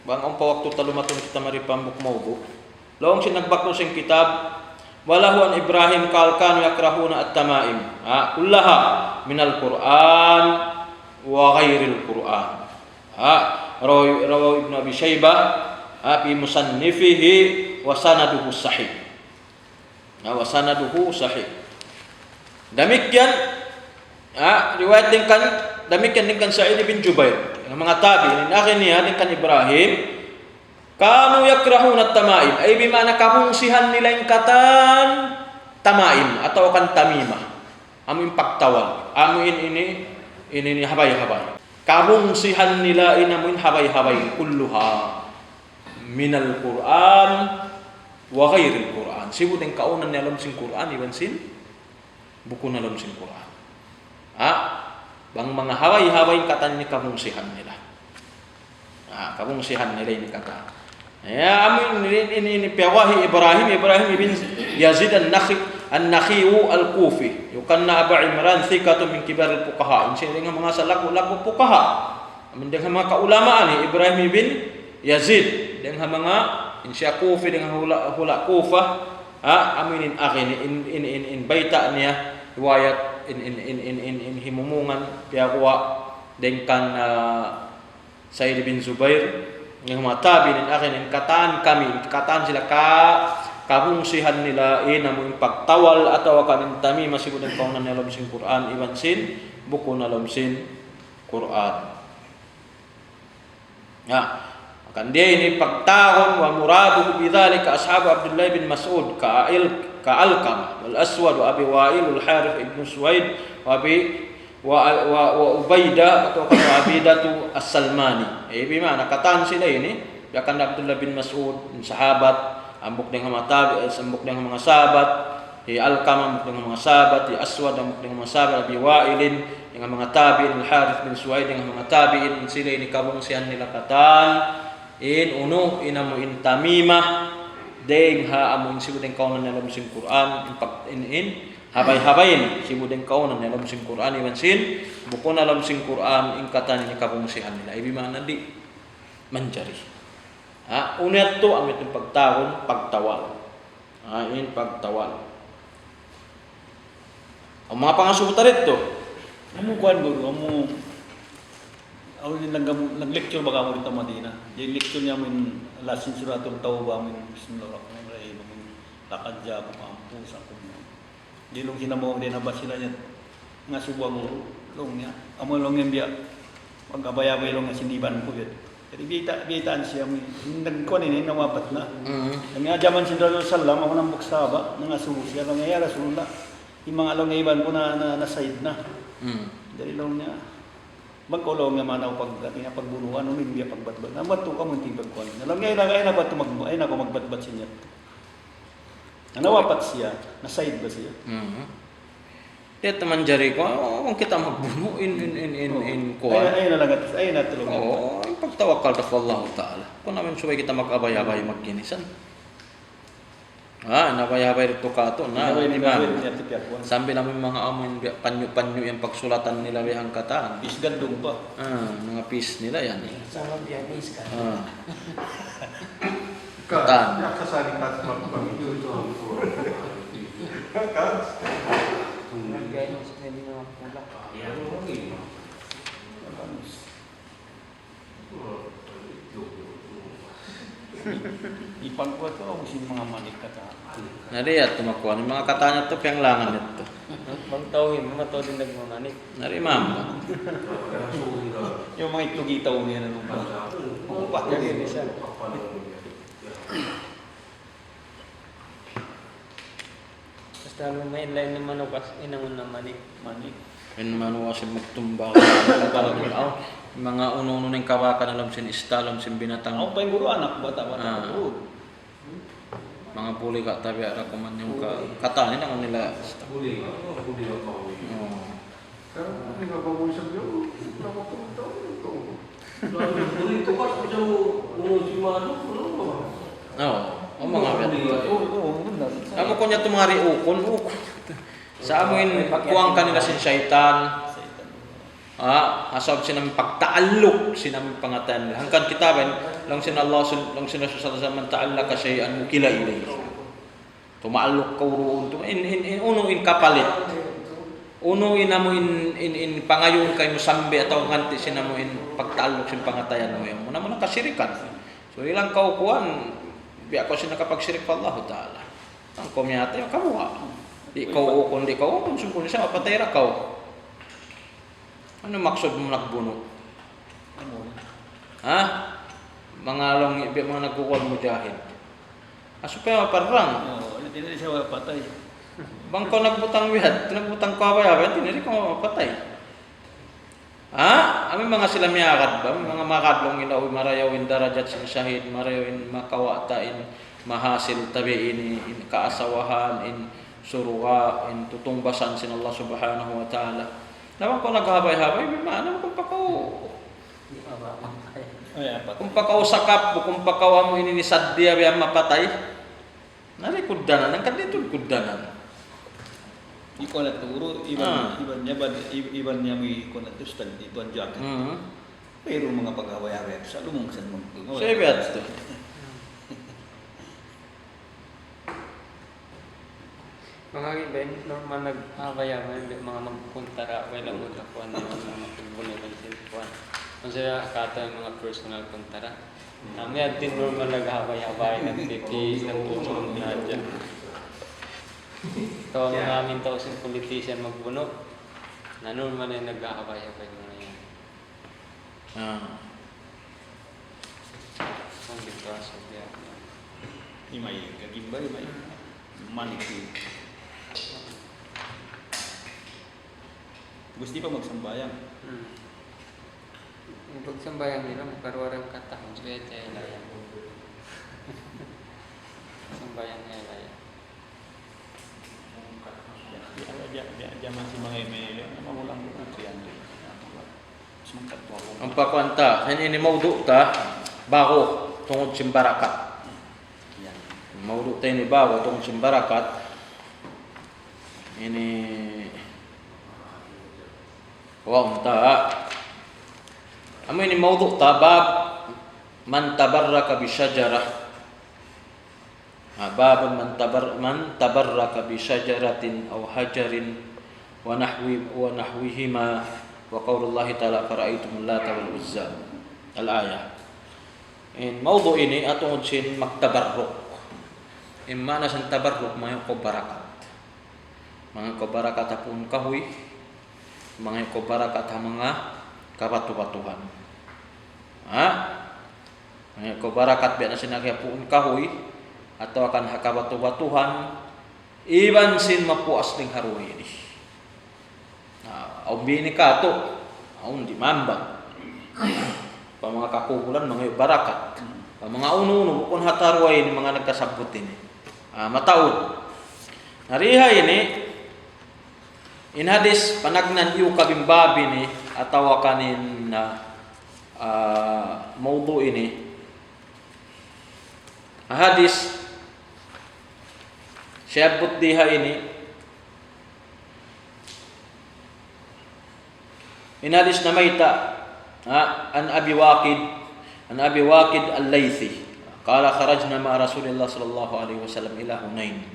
S1: bang ang pawakto talumaton kita maripambuk maubo lawang sinagbakno sing kitab walahuan Ibrahim kalkan yakrahuna at-tamaim kullaha minal Qur'an wa ghairil Qur'an rawi Ibnu Abi Syaibah fi musannifihi wa sanaduhu sahih demikian riwayat demikian Sa'id bin Jubair ang mga tabi ni akin niya kan Ibrahim kanu yakrahuna at-tamaim ay bimana kamungsihan nila yung katan tamaim atau kan tamimah. Amin pagtawal. Amin ini habay-habay. Kabungsihan nila inamin habay-habay kulluha minal Quran wa ghairil Quran. Sibutin kaunan ni alam sing Quran iban sin buku na alam sing Quran. Bang mga habay-habay katan ni kabungsihan nila. Kabungsihan nila ini kata. Ya amin ini piawahi Ibrahim ibn Yazid an-Nakhi al-Kufi. Yukanna Abu Imran thiqatun min kibar al-fuqaha. Insin dengan mga salaku-laku fuqaha. Amin dengan mga kaulamaan ni Ibrahim ibn Yazid dengan mga insya Kufi dengan hula Kufah. Aminin akin in baita niya riwayat in himumungan piawa dengan Said bin Zubair yang matabi din akin in kataan sila kabungsihan nila namun pagtawal atau kanin tami masih budan kaunan na lomsin Quran iban sin buku na lomsin Quran. Akan dia ini pagtahon wa muradu bidzalika ashabu Abdullah bin Mas'ud Alqamah wal Aswad wa Abi Wa'il al Harith ibn Suwaid wa Ubaidah atau Abidatu As-Salmani. Bimana kataan sila ini yakan Abdullah bin Mas'ud sahabat ambok dengan matabi ambok dengan mga sahabat Alqamah ambok dengan mga sahabat Aswad ambok dengan mga sahabat Abi Wa'ilin dengan mga tabi'in Al-Harith bin Suwaid dengan mga tabi'in sila ini kabungsihan nila katan uno inamu in tamimah deng amu sibuteng kaunan dalam sing Quran in habay-habayin sibuteng kaunan dalam sing Quran iban sin buku dalam sing Quran ingkatan ini kabungsihan nila ibi mana di mencari unet tu amit pagtahon pagtawal in pagtawal ang mga pangasubutar ito
S2: Amu kuan guru, awin nag-lecture baga mo dito Madina. Yung lecture niya min lasin suratul Tauba min bismillahirrahmanirrahim min lakad ja'akum anfusakum. Di long sinamo din ba sila niya nga suwa mo long niya. Amo long yang dia pag-abaya-abay long nga sindiban ko yun. Jadi bitaan siya nagkuan ini nawapat na. Ang nga jaman si Rasul sallam ako nang buksaba nga suwa siya lang nga Rasulullah. Yung mga along iban ko na side na. Dari long niya magkolong nga manaw pagbunuhan umin biya pagbatbat namat to kamunting pagkuan nalang ngay na ba ay nako magbatbat siya nawapat siya na side ba siya
S1: dia teman jari ko kung kita magbuno in kuan
S2: ay na lang ay na tulong
S1: pagtawakkal ta Allah taala kung naman subay kita mag-abay-abay magkinisan nabay-abay rito kato na sambil namin mga amoy panyo-panyo yung pagsulatan nila ang kataan
S2: pisgandong pa
S1: mga pis nila yan
S3: sama dia pis kan
S1: kataan
S4: kasalikat magpamilyo ito ang
S3: nagayos na din ang pula
S2: ipagkuat ko ang mga manik kata
S1: nariya tumakuan yung mga katanya to piyang langan ito
S3: magtawin mga to din nagmamanik
S1: narimam
S2: yung mga itlog-itaw niya na lupa
S3: jadi siya basta may line naman ako inangon na manik
S1: in manuwasin magtumba mga uno-uno ng kawakan alam sin alam sin binatang
S2: ako pa yung guru anak bata
S1: mga puli ka tabi ara kuman yung katanin ang nila
S4: huli ang kawin pero hindi nga ba mo isang yun ito ka sa si Mano
S1: mga ako ko niya tumari ukon sa amin kuwang kanila sin syaitan asab sinam pagtaalok sinam pangatan hangkan kitaban lang sin Allah lang sin Rasul sallallahu ta'allaka shay'an mukila ilayhi tumaalok ka uruon uno in kapalit uno inamo in pangayon kay musambi ataw nganti sinamo in pagtaalok sin pangatayan mo mo naman kasirikan so ilang kaukuan biya ko sin nakapagsirik pa Allah taala ang komyata yung kamuha di kau ukon di kau kung sumpon siya mapatay ra kau ano maksud mo nagbuno? Mga long mga nagkukuan mujahid. Aso pa maparang.
S2: hindi na siya patay
S1: Bangko nagbutang wihad, nagbutang kawaya, tiniri ko mapatay. Amin mga sila miyakad ba? Mga makadlong inaw, marayawin darajat sin syahid, marayawin makawatain, mahasil tabiin, in kaasawahan, in suruwa, in tutungbasan sin Allah subhanahu wa ta'ala. Naman ko naghabay-habay, naman kung pakaw,
S2: Ay, apat.
S1: kung pakaw sakap, kung pakaw mo ininisadya, biya mapatay, narikuddanan, ang kanditod kuddanan.
S2: Ikaw na turo, iban niya may ikaw na tustan dito ang jacket. Pero mga paghaway-haway, sa lumong san mong tungo.
S1: Sebet to.
S3: Mga iba, normal nag-abayaman, mga magkuntara, walang usapuan na mga magkubunan sila puan. Kung sila kata yung mga personal kuntara. May din normal nag-ahabay-habay, nagtiti, nagtutulong na dyan. Ito ang namin tao sa politician magbuno, na normal na nag-ahabay-habay mga yan. Kung dito sa biya.
S2: May gagimbay, may manicure. Gusto pa magsambayang.
S3: Yung pagsambayan nila, magkarwarang katahon, so yun siya ilaya. Sambayan niya ilaya.
S2: Diyaman si mga email, mamulang ko siya.
S1: Ang pakwanta, ini maudu ta, bago tungod simbarakat. Maudu ta ini bago tungod simbarakat. Ini wang ta. Amo ini maudu ta bab man tabarraka bi syajarah. Bab man tabarraka bi syajaratin aw hajarin wa nahwihima wa qaulullahi ta'ala fara'aytumul lata wal uzza. Al-ayah. In mawdu ini atungod sin magtabarruk. In mana san tabarruk mga ko barakat. Mga ko barakat apun kahoy, mga ko barakat mga kabatu-batuhan. Mga ko barakat biya na sinagya apun kahoy atau akan hakabatu-batuhan iban sin mapuas ning haruhi ini. Au bini kato, au di mamba. Pa mga kakukulan mga barakat. Pa mga uno-uno kun hatarway ni mga nagkasabot ini. Mataud. Nariha ini in hadis panagnan yu kabimbabi ni atawa kanin mawdu ini. Hadis syabut diha ini in hadis namaita an Abi Waqid al-Laythi qala kharajna ma Rasulillah sallallahu alaihi wasallam ila Hunain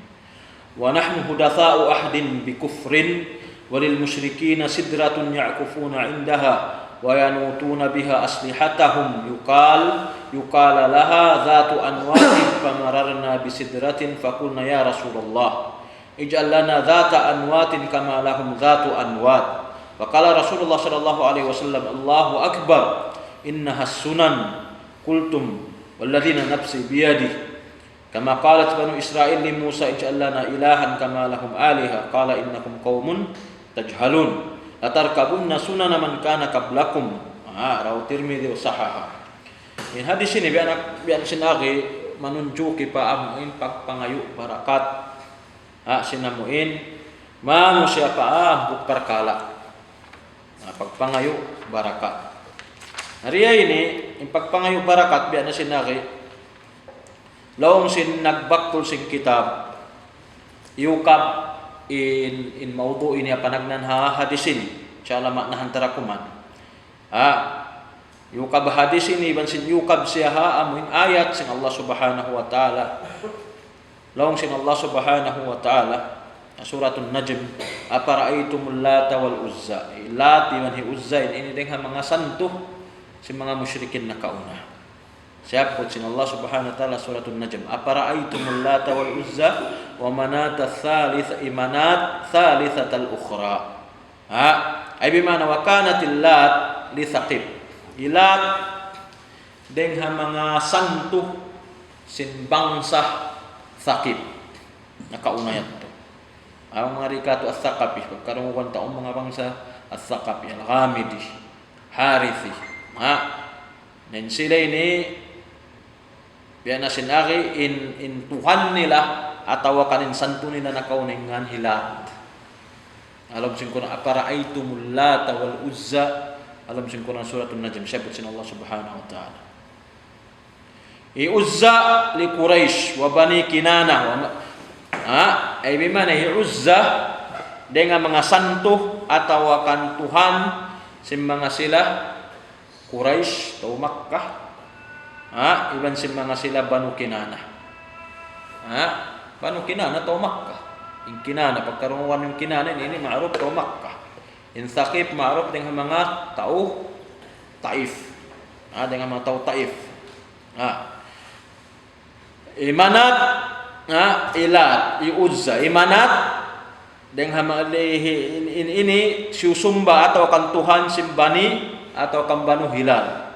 S1: wa nahnu hudatha'u ahdin bi kufrin walil musyrikin sidratun ya'kufuna 'indaha wa yanutuna biha aslihatahum yuqala laha dhatu anwatin famararna bi sidratin faqulna ya Rasulullah ij'al lana dhata anwatin kama lahum dhatu anwat. Faqala Rasulullah sallallahu alaihi wasallam Allahu akbar innaha sunan qultum walladzina nafsi biyadi kama qalat banu Israil li Musa ij'al lana ilahan kama lahum aliha qala innakum qaumun tajhalun latarkabunna sunana man kana qablakum. Rawi Tirmidzi wa sahaha. In hadis ini bian sinagi manunjuki pa amuin pagpangayo barakat. Sinamuin manu siapa buk perkala. Pagpangayo barakat. Hariya ini in pagpangayo barakat bian sinagi lawong sin nagbaktul sin kitab yukab in mawdu ini panagnan hadis ini insyaAllah makna hantara kuman yukab hadis ini ban sin yukab siya amuin ayat sin Allah subhanahu wa ta'ala lawong sin Allah subhanahu wa ta'ala suratul Najm apara'aytumul lata wal uzza lati man hi uzza ini dengan mga santo si mga musyrikin na kauna. Siapot sin Allah subhanahu wa ta'ala suratul Najm apara'aytumul lata wal uzza wa manata thalithatal ukhra. Ay bimana wa kanatil lat li Thaqib. Ilat dengha mga santo sin bangsa Thaqib. Nakauna yato. Ang mga rikatu as-Saqafi, pagkarunguan taong mga bangsa as-Saqafi, al-Ghamidi, Harithi. Yan sila ini, biya na sinari, in Tuhan nila, atawa kanin santo nila na kauningan hilat. Alam sin ko na apara'aytumul Lata wal Uzza, alam sin ko na suratul Najm, siyabot sin Allah subhanahu wa ta'ala. Uzza li Quraish wa Bani Kinana, ay bimana Uzza dengan mga santo atawa kan Tuhan sim mga sila Quraish tau Makkah, iban sim mga sila Banu Kinana, Banu Kinana tau Makkah. In Kinana pagkarunguan ng Kinana ini ma'ruf tau Makkah. In Thaqif ma'ruf dengan mga tau Taif, dengan mga tau Taif. Imanat, Ilat, Uzza, Imanat dengan ini susumba atau kan Tuhan simbani atau kan Banu Hilal.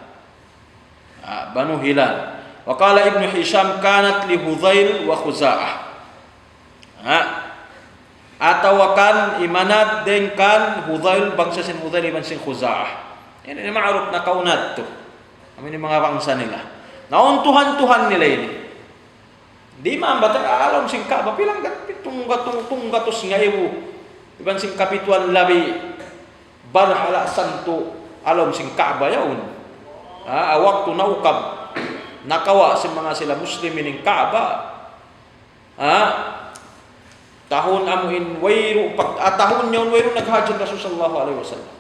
S1: Banu Hilal. Wa qala Ibnu Hisham kanat li Hudzail wa Khuza'ah. Atau kan Imanat dengan Hudzail bangsa sin Hudzail ibn sin Khuza'ah. Ini ma'ruf na kaunat to. Ini mga bangsa nila. Naon Tuhan nila ini. Di man batang alam sing Ka'bah pilang tunggatos ngayu iban sing kapituan labi barhala santo alam sing Ka'bah yaun. Waktu naukab nakawa sa mga sila muslimin ning Ka'bah. Tahun amuin wayru tahun nyaun wayru naghajat Rasul sallallahu alaihi wasallam.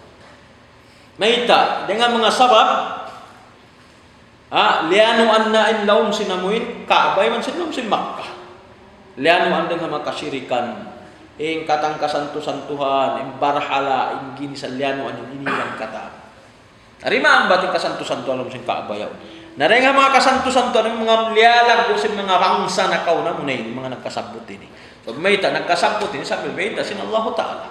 S1: Maita dengan mga sabab lianu anna in laum sinamuin Ka'bah man sinum sin Makkah. Lianu andeng hama kasyirikan ing katang kasantu-santuhan ing barhala ing gini sa lianu an ini yang kata. Arima ang bating kasantu-santu alam sin Ka'bah yaw. Nareng mga kasantu-santuhan mga lialag sin mga bangsa na kauna mo ini mga nagkasabot ini. So mayta nagkasabot ini sabi mayta sin Allah Ta'ala.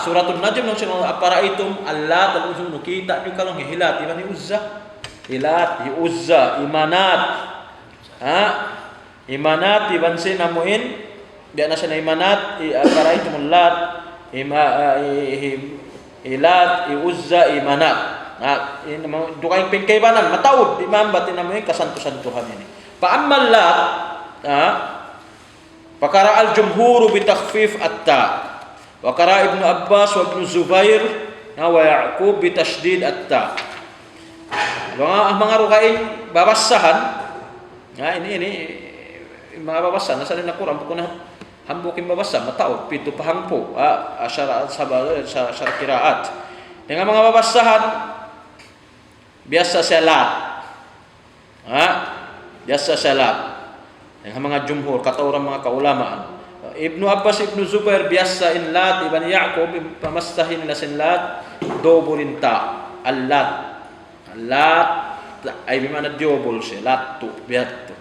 S1: Suratul Najm nung sin aparaitum Allah tal uzun kita ni kalong hilat iban ni Uzza. Ilat, Uzza, Imanat. Imanat iban sin amuin dia na siya na Imanat aparaitum Lat, Ilat, Uzza, Imanat. Dukay pingkaybanan mataud imam batin amuin kasantu-santuhan ini. Pa ammal Lat, pakara al-jumhur bi takhfif at-ta. Wa qara Ibnu Abbas wa Ibnu Zubair wa Ya'qub bi tasydid at-ta. Mga rukain babasahan, ini mga babasahan nasa rin na Quran pag na hambukin babasa mataod pito pahangpo sa kiraat. Dengan mga babasahan biasa salat, biasa salat. Dengan mga jumhur katauran mga kaulamaan. Ibnu Abbas Ibnu Zubair biasa in Lat ibn Ya'qub pamastahin nila sin Lat doburinta al-Lat. Lat ay bimana diobol siya latu biatto.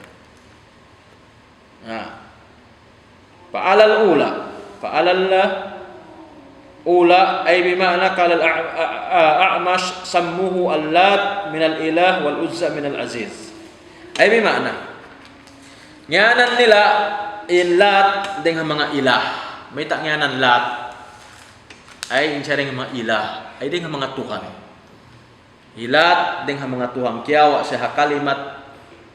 S1: Fa'alal ula ay bimana qala al-A'mash sammuhu al-Lat min al-ilah wal Uzza min al-aziz. Ay bimana nyanan nila in Lat dengan mga ilah. May tak nyanan Lat ay insaring mga ilah ay dengan mga Tuhan. Ilat dengan mga Tuhan kiawa sa kalimat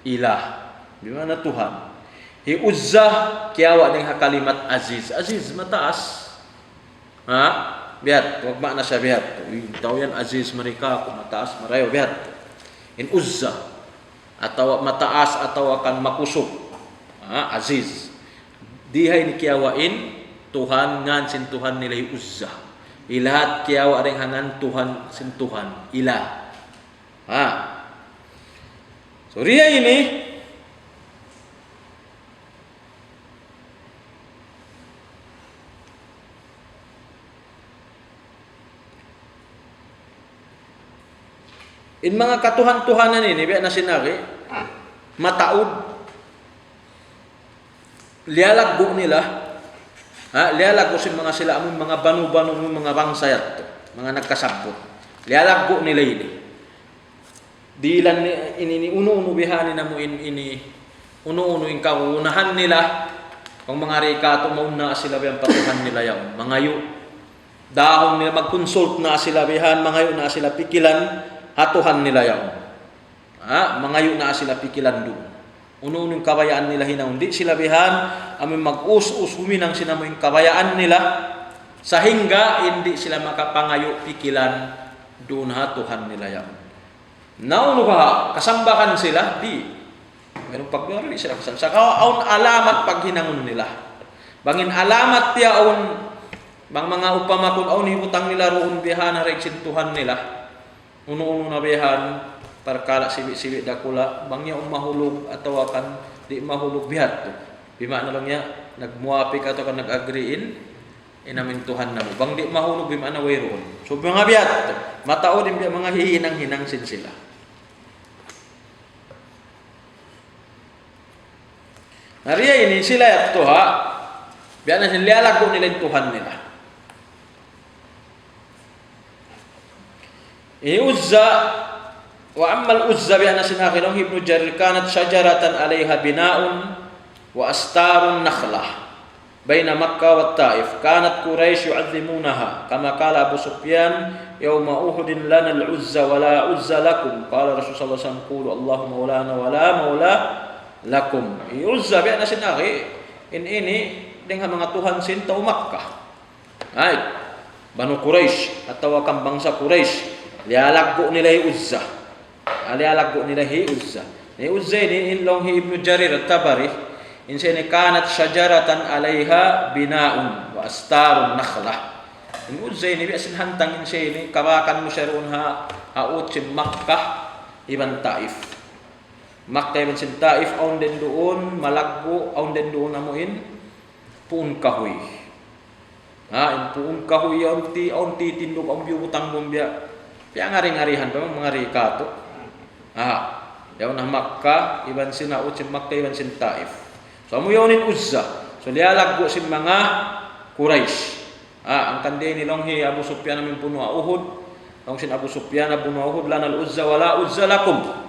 S1: ilah di mana Tuhan. Uzza kiawa dengan kalimat aziz. Aziz mataas. Biat wag makna siya biat. Tahu yan aziz mereka kung mataas marayo biat. In Uzza atau mataas atau akan makusog. Aziz. Dihay ni kiawain Tuhan ngan sin Tuhan nilai Uzza. Ilahat kiawa ring hangan Tuhan sin Tuhan ilah. So dia ini in mga katuhan-tuhanan ini biya na sinari mataud lialaggo nila lialaggo sin mga sila among mga banu-banu mga bangsa yato mga nagkasabot lialaggo nila ini dilan ini uno-uno bihani na mo ini uno-uno in kaunahan nila Kung mga rikato mauna sila bihan patuhan nila yan. Mangayo. Dahon nila mag-consult na sila bihan. Mangayo na sila pikilan. Hatuhan nila yan. Mangayo na sila pikilan doon. Ununong kabayaan nila hinaw. Hindi sila bihan. Amin mag-us-us huminang sila mo yung kabayaan nila. Sa hingga, hindi sila makapangayo pikilan doon hatuhan nila yan. Nauno ba? Kasambakan sila? Di. Mayroong pagbari sila kasama. Sa kaon alamat paghinangon nila. Bangin alamat tiya aun bang mga upamakon aun hibutang nila roon bihan na reksintuhan nila. Uno-uno na bihan parkala sibi-sibi dakula bang niya mahulog atawa kan di mahulog bihat to. Bima na lang niya nagmuapik ato kan nag-agreein inamintuhan na mo. Bang di mahulog bima na way roon. So mga bihat to. Matao din biya mga hihinang-hinang sin sila. Nariya ini sila at tuha, biya na sinilalago nila yung Tuhan nila. Uzza, wa ammal Uzza biya na sinakilong Ibn Jarir, kanat syajaratan alayha binaun wa astarun nakhlah bayna Makkah wa Taif. Kanat Quraish yu'azzimunaha kama qala Abu Sufyan yawma Uhudin lana al-Uzza wa la Uzza lakum. Qala Rasulullah sallallahu alaihi wasallam qulu Allahu maulana wa la maula lakum. Uzza biya na sinaki ini dengan mga Tuhan sin tao Makkah. Ay Banu Quraish atau kang bangsa Quraish lialaggo nila hi Uzza. Lialaggo nila hi Uzza. Ni Uzza ini inlong hi Ibn Jarir at-Tabari insani kanat syajaratan alaiha binaun wa astarun nakhlah. Ni Uzza ini biya sinhantang insani kabakan musyaruun haut si Makkah iban Taif. Makkah ibn sin Taif aun den doon malagbo aun den doon amuin puun kahoy. In puun kahoy aun ti tindog ang biutang bombya. Piang ngari-ngarihan pa mga rikato. Yaw na Makkah ibn sin aut sin Makkah ibn sin Taif. So amuyonin Uzza. So lialagbo sin mga Quraish. Ang kanday nilong hi Abu Sufyan namin puno Uhud. Ang sin Abu Sufyan na puno Uhud lanal Uzza wala Uzza lakum.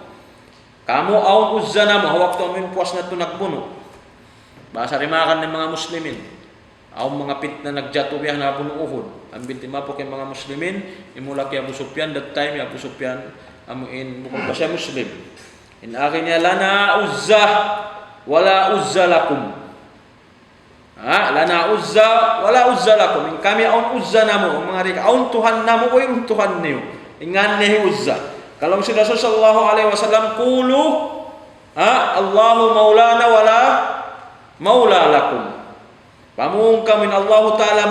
S1: Kamu aun Uzza na mo, hawak to amin puwas na ito nagbuno. Basa rimakan ng mga muslimin. Aun mga pit na nagjatubiyah na puno Uhud. Ang bintima po kay mga muslimin, imula kay Abu Sufyan, that time Abu Sufyan, amuin bukod pa siya muslim. In akin niya, lana Uzza, wala Uzza lakum. Lana Uzza, wala Uzza lakum. Kami aun Uzza na mo, mga rika, aun Tuhan na mo, o yung Tuhan niyo. Ingan niya Uzza. Kalau si Rasul sallallahu alaihi wasallam qulu Allahu maulana wala maula lakum. Pamungka min Allah taala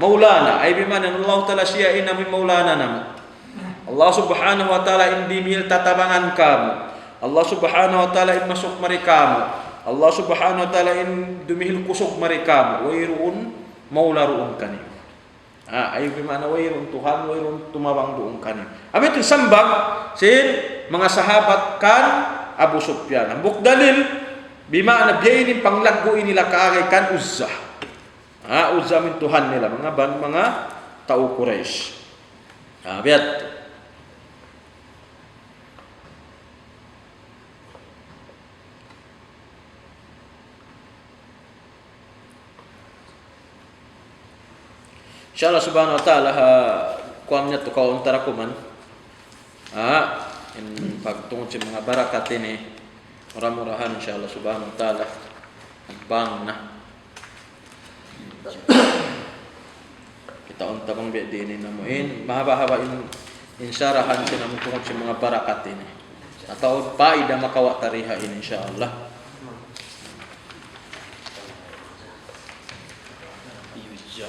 S1: maulana ay bimana Allah taala siya ina min maulana nam. Allah subhanahu wa taala indi mil tatabangan kamu. Allah subhanahu wa taala in masuk marikamu. Allah subhanahu wa taala in dumihil kusog marikamu. Wairun maula ruun kani. Ay bimana wairun Tuhan wairun tumawang doon kanin. Amit sambag sin mga sahabat kan Abu Sufyan. Ang bukdalil bimana biyainin panglaggo nila kaagay kan Uzza. Uzza min Tuhan nila mga tao Quraish. Biat. Insyaallah subhanahu wa ta'ala kuam niya to kaon tara ko man. In pagtungod sa mga barakat ini murah-murahan insyaallah subhanahu wa ta'ala bang na. Kita unta bang biya din na mo mahaba-haba insyarahan sa naman tungod sa mga barakat ini. Atau paida makawa tariha ini insyaallah.
S2: Uzza.